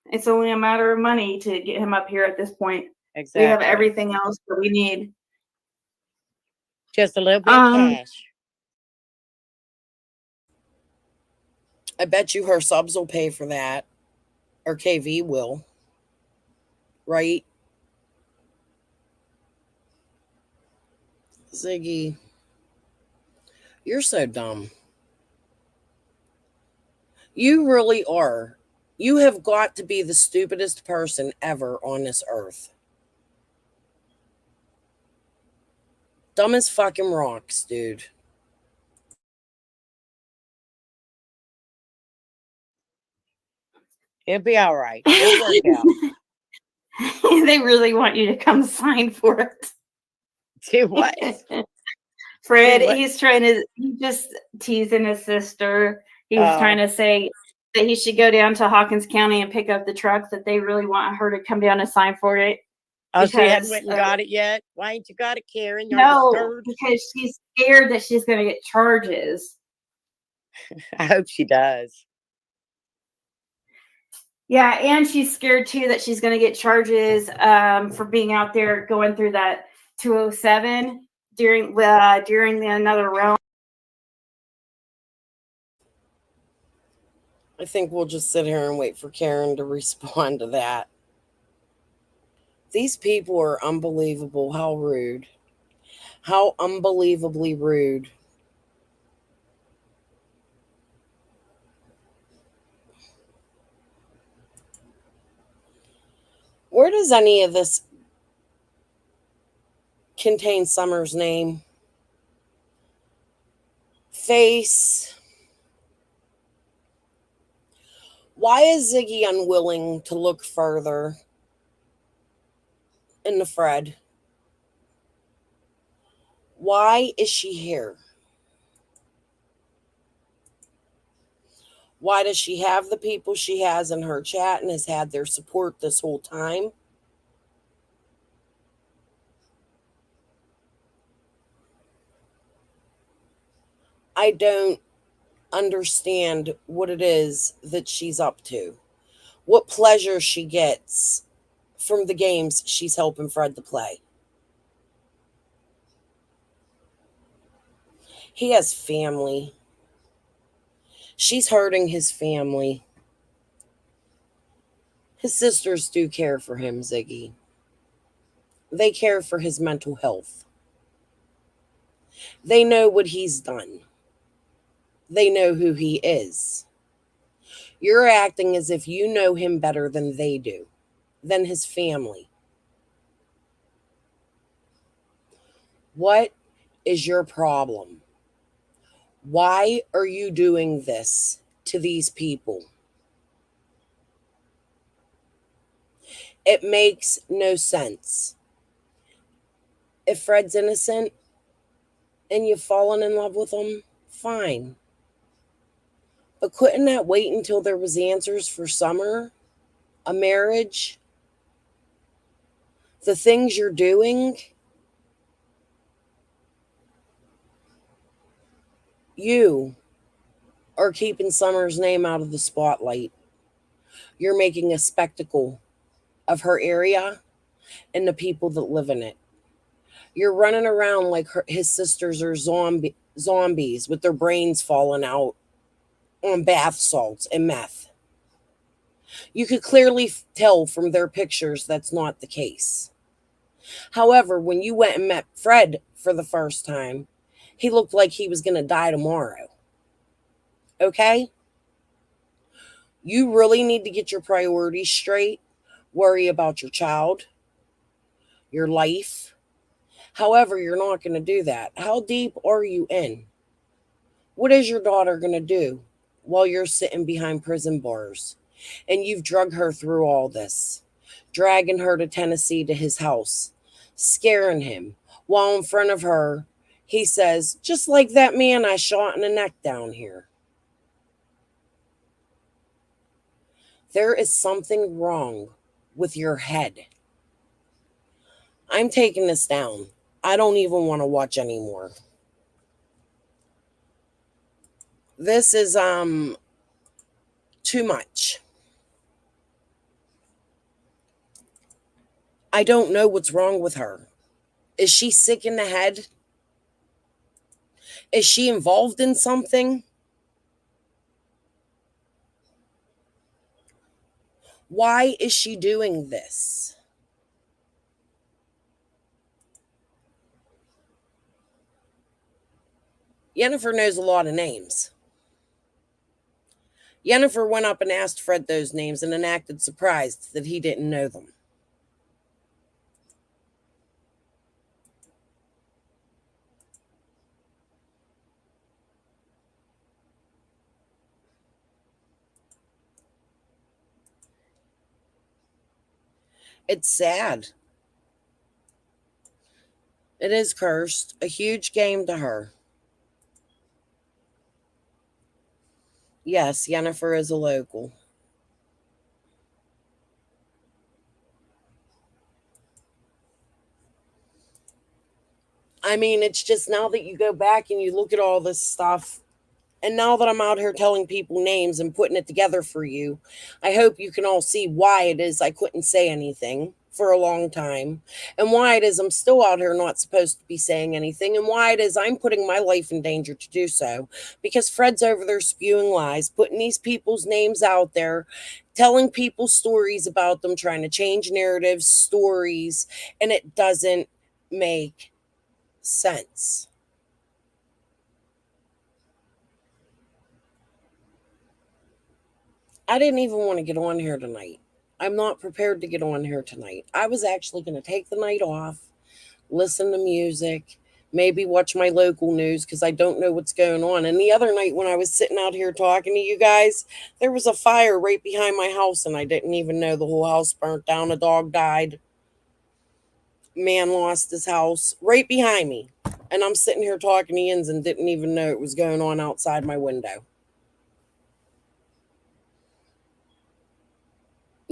it's only a matter of money to get him up here at this point. Exactly. We have everything else that we need. Just a little bit of cash. I bet you her subs will pay for that. Or KV will. Right? Ziggy. You're so dumb. You really are. You have got to be the stupidest person ever on this earth. Dumb as fucking rocks, dude. It'll be all right. It'll work out. They really want you to come sign for it. Do what? Fred, he's just teasing his sister. He's trying to say that he should go down to Hawkins County and pick up the truck, that they really want her to come down and sign for it. Oh, she hadn't went and got it yet? Why ain't you got it, Karen? No, because she's scared that she's going to get charges. I hope she does. Yeah, and she's scared too that she's going to get charges for being out there going through that 207 during the another round. I think we'll just sit here and wait for Karen to respond to that. These people are unbelievable. How rude. How unbelievably rude. Where does any of this contain Summer's name? Face. Why is Ziggy unwilling to look further into Fred? Why is she here? Why does she have the people she has in her chat and has had their support this whole time? I don't understand what it is that she's up to. What pleasure she gets from the games she's helping Fred to play. He has family. She's hurting his family. His sisters do care for him, Ziggy. They care for his mental health. They know what he's done. They know who he is. You're acting as if you know him better than they do, than his family. What is your problem? Why are you doing this to these people? It makes no sense. If Fred's innocent and you've fallen in love with him, fine. But couldn't that wait until there was answers for Summer? A marriage? The things you're doing? You are keeping Summer's name out of the spotlight. You're making a spectacle of her area and the people that live in it. You're running around like his sisters are zombies with their brains falling out on bath salts and meth. You could clearly tell from their pictures that's not the case. However, when you went and met Fred for the first time, he looked like he was going to die tomorrow. Okay? You really need to get your priorities straight. Worry about your child, your life. However, you're not going to do that. How deep are you in? What is your daughter going to do while you're sitting behind prison bars? And you've drugged her through all this, dragging her to Tennessee to his house, scaring him, while in front of her, he says, just like that man I shot in the neck down here. There is something wrong with your head. I'm taking this down. I don't even want to watch anymore. This is too much. I don't know what's wrong with her. Is she sick in the head? Is she involved in something? Why is she doing this? Jennifer knows a lot of names. Jennifer went up and asked Fred those names and then acted surprised that he didn't know them. It's sad. It is cursed. A huge game to her. Yes, Jennifer is a local. I mean, it's just now that you go back and you look at all this stuff, and now that I'm out here telling people names and putting it together for you, I hope you can all see why it is I couldn't say anything for a long time, and why it is I'm still out here not supposed to be saying anything, and why it is I'm putting my life in danger to do so, because Fred's over there spewing lies, putting these people's names out there, telling people stories about them, trying to change narratives, stories, and it doesn't make sense. I didn't even want to get on here tonight. I'm not prepared to get on here tonight. I was actually going to take the night off, listen to music, maybe watch my local news because I don't know what's going on. And the other night when I was sitting out here talking to you guys, there was a fire right behind my house and I didn't even know the whole house burnt down. A dog died. Man lost his house right behind me. And I'm sitting here talking to Yins and didn't even know it was going on outside my window.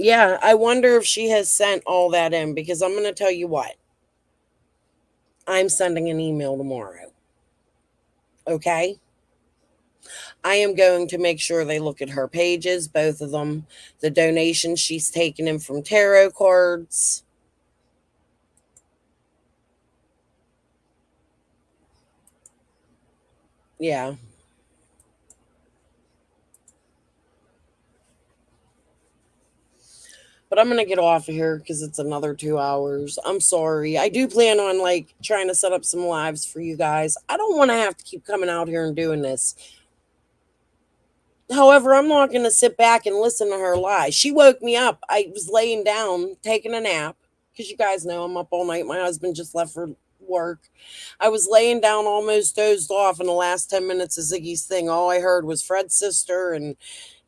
Yeah, I wonder if she has sent all that in, because I'm going to tell you what. I'm sending an email tomorrow. Okay? I am going to make sure they look at her pages, both of them, the donations she's taken in from tarot cards. Yeah. But I'm going to get off of here because it's another 2 hours. I'm sorry. I do plan on trying to set up some lives for you guys. I don't want to have to keep coming out here and doing this. However, I'm not going to sit back and listen to her lie. She woke me up. I was laying down, taking a nap, because you guys know I'm up all night. My husband just left for work. I was laying down, almost dozed off in the last 10 minutes of Ziggy's thing. All I heard was Fred's sister and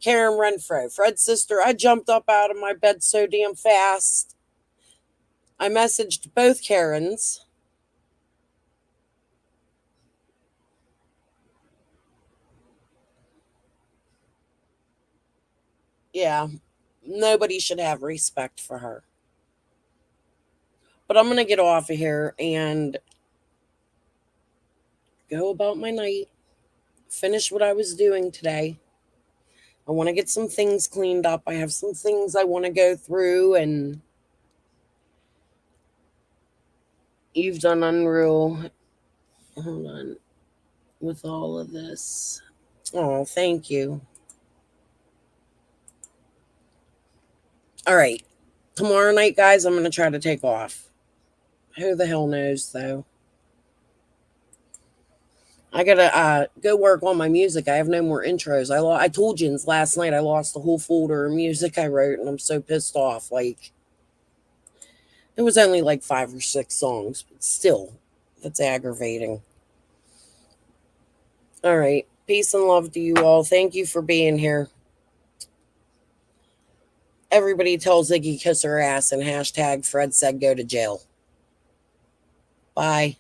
Karen Renfro. Fred's sister. I jumped up out of my bed so damn fast. I messaged both Karens. Yeah, nobody should have respect for her. But I'm going to get off of here and go about my night. Finish what I was doing today. I want to get some things cleaned up. I have some things I want to go through and You've done unreal. Hold on. With all of this. Oh, thank you. All right. Tomorrow night, guys, I'm going to try to take off. Who the hell knows, though? I got to go work on my music. I have no more intros. I told Jens last night I lost the whole folder of music I wrote, and I'm so pissed off. Like, it was only like 5 or 6 songs, but still, that's aggravating. All right. Peace and love to you all. Thank you for being here. Everybody tell Ziggy kiss her ass and hashtag Fred said go to jail. Bye.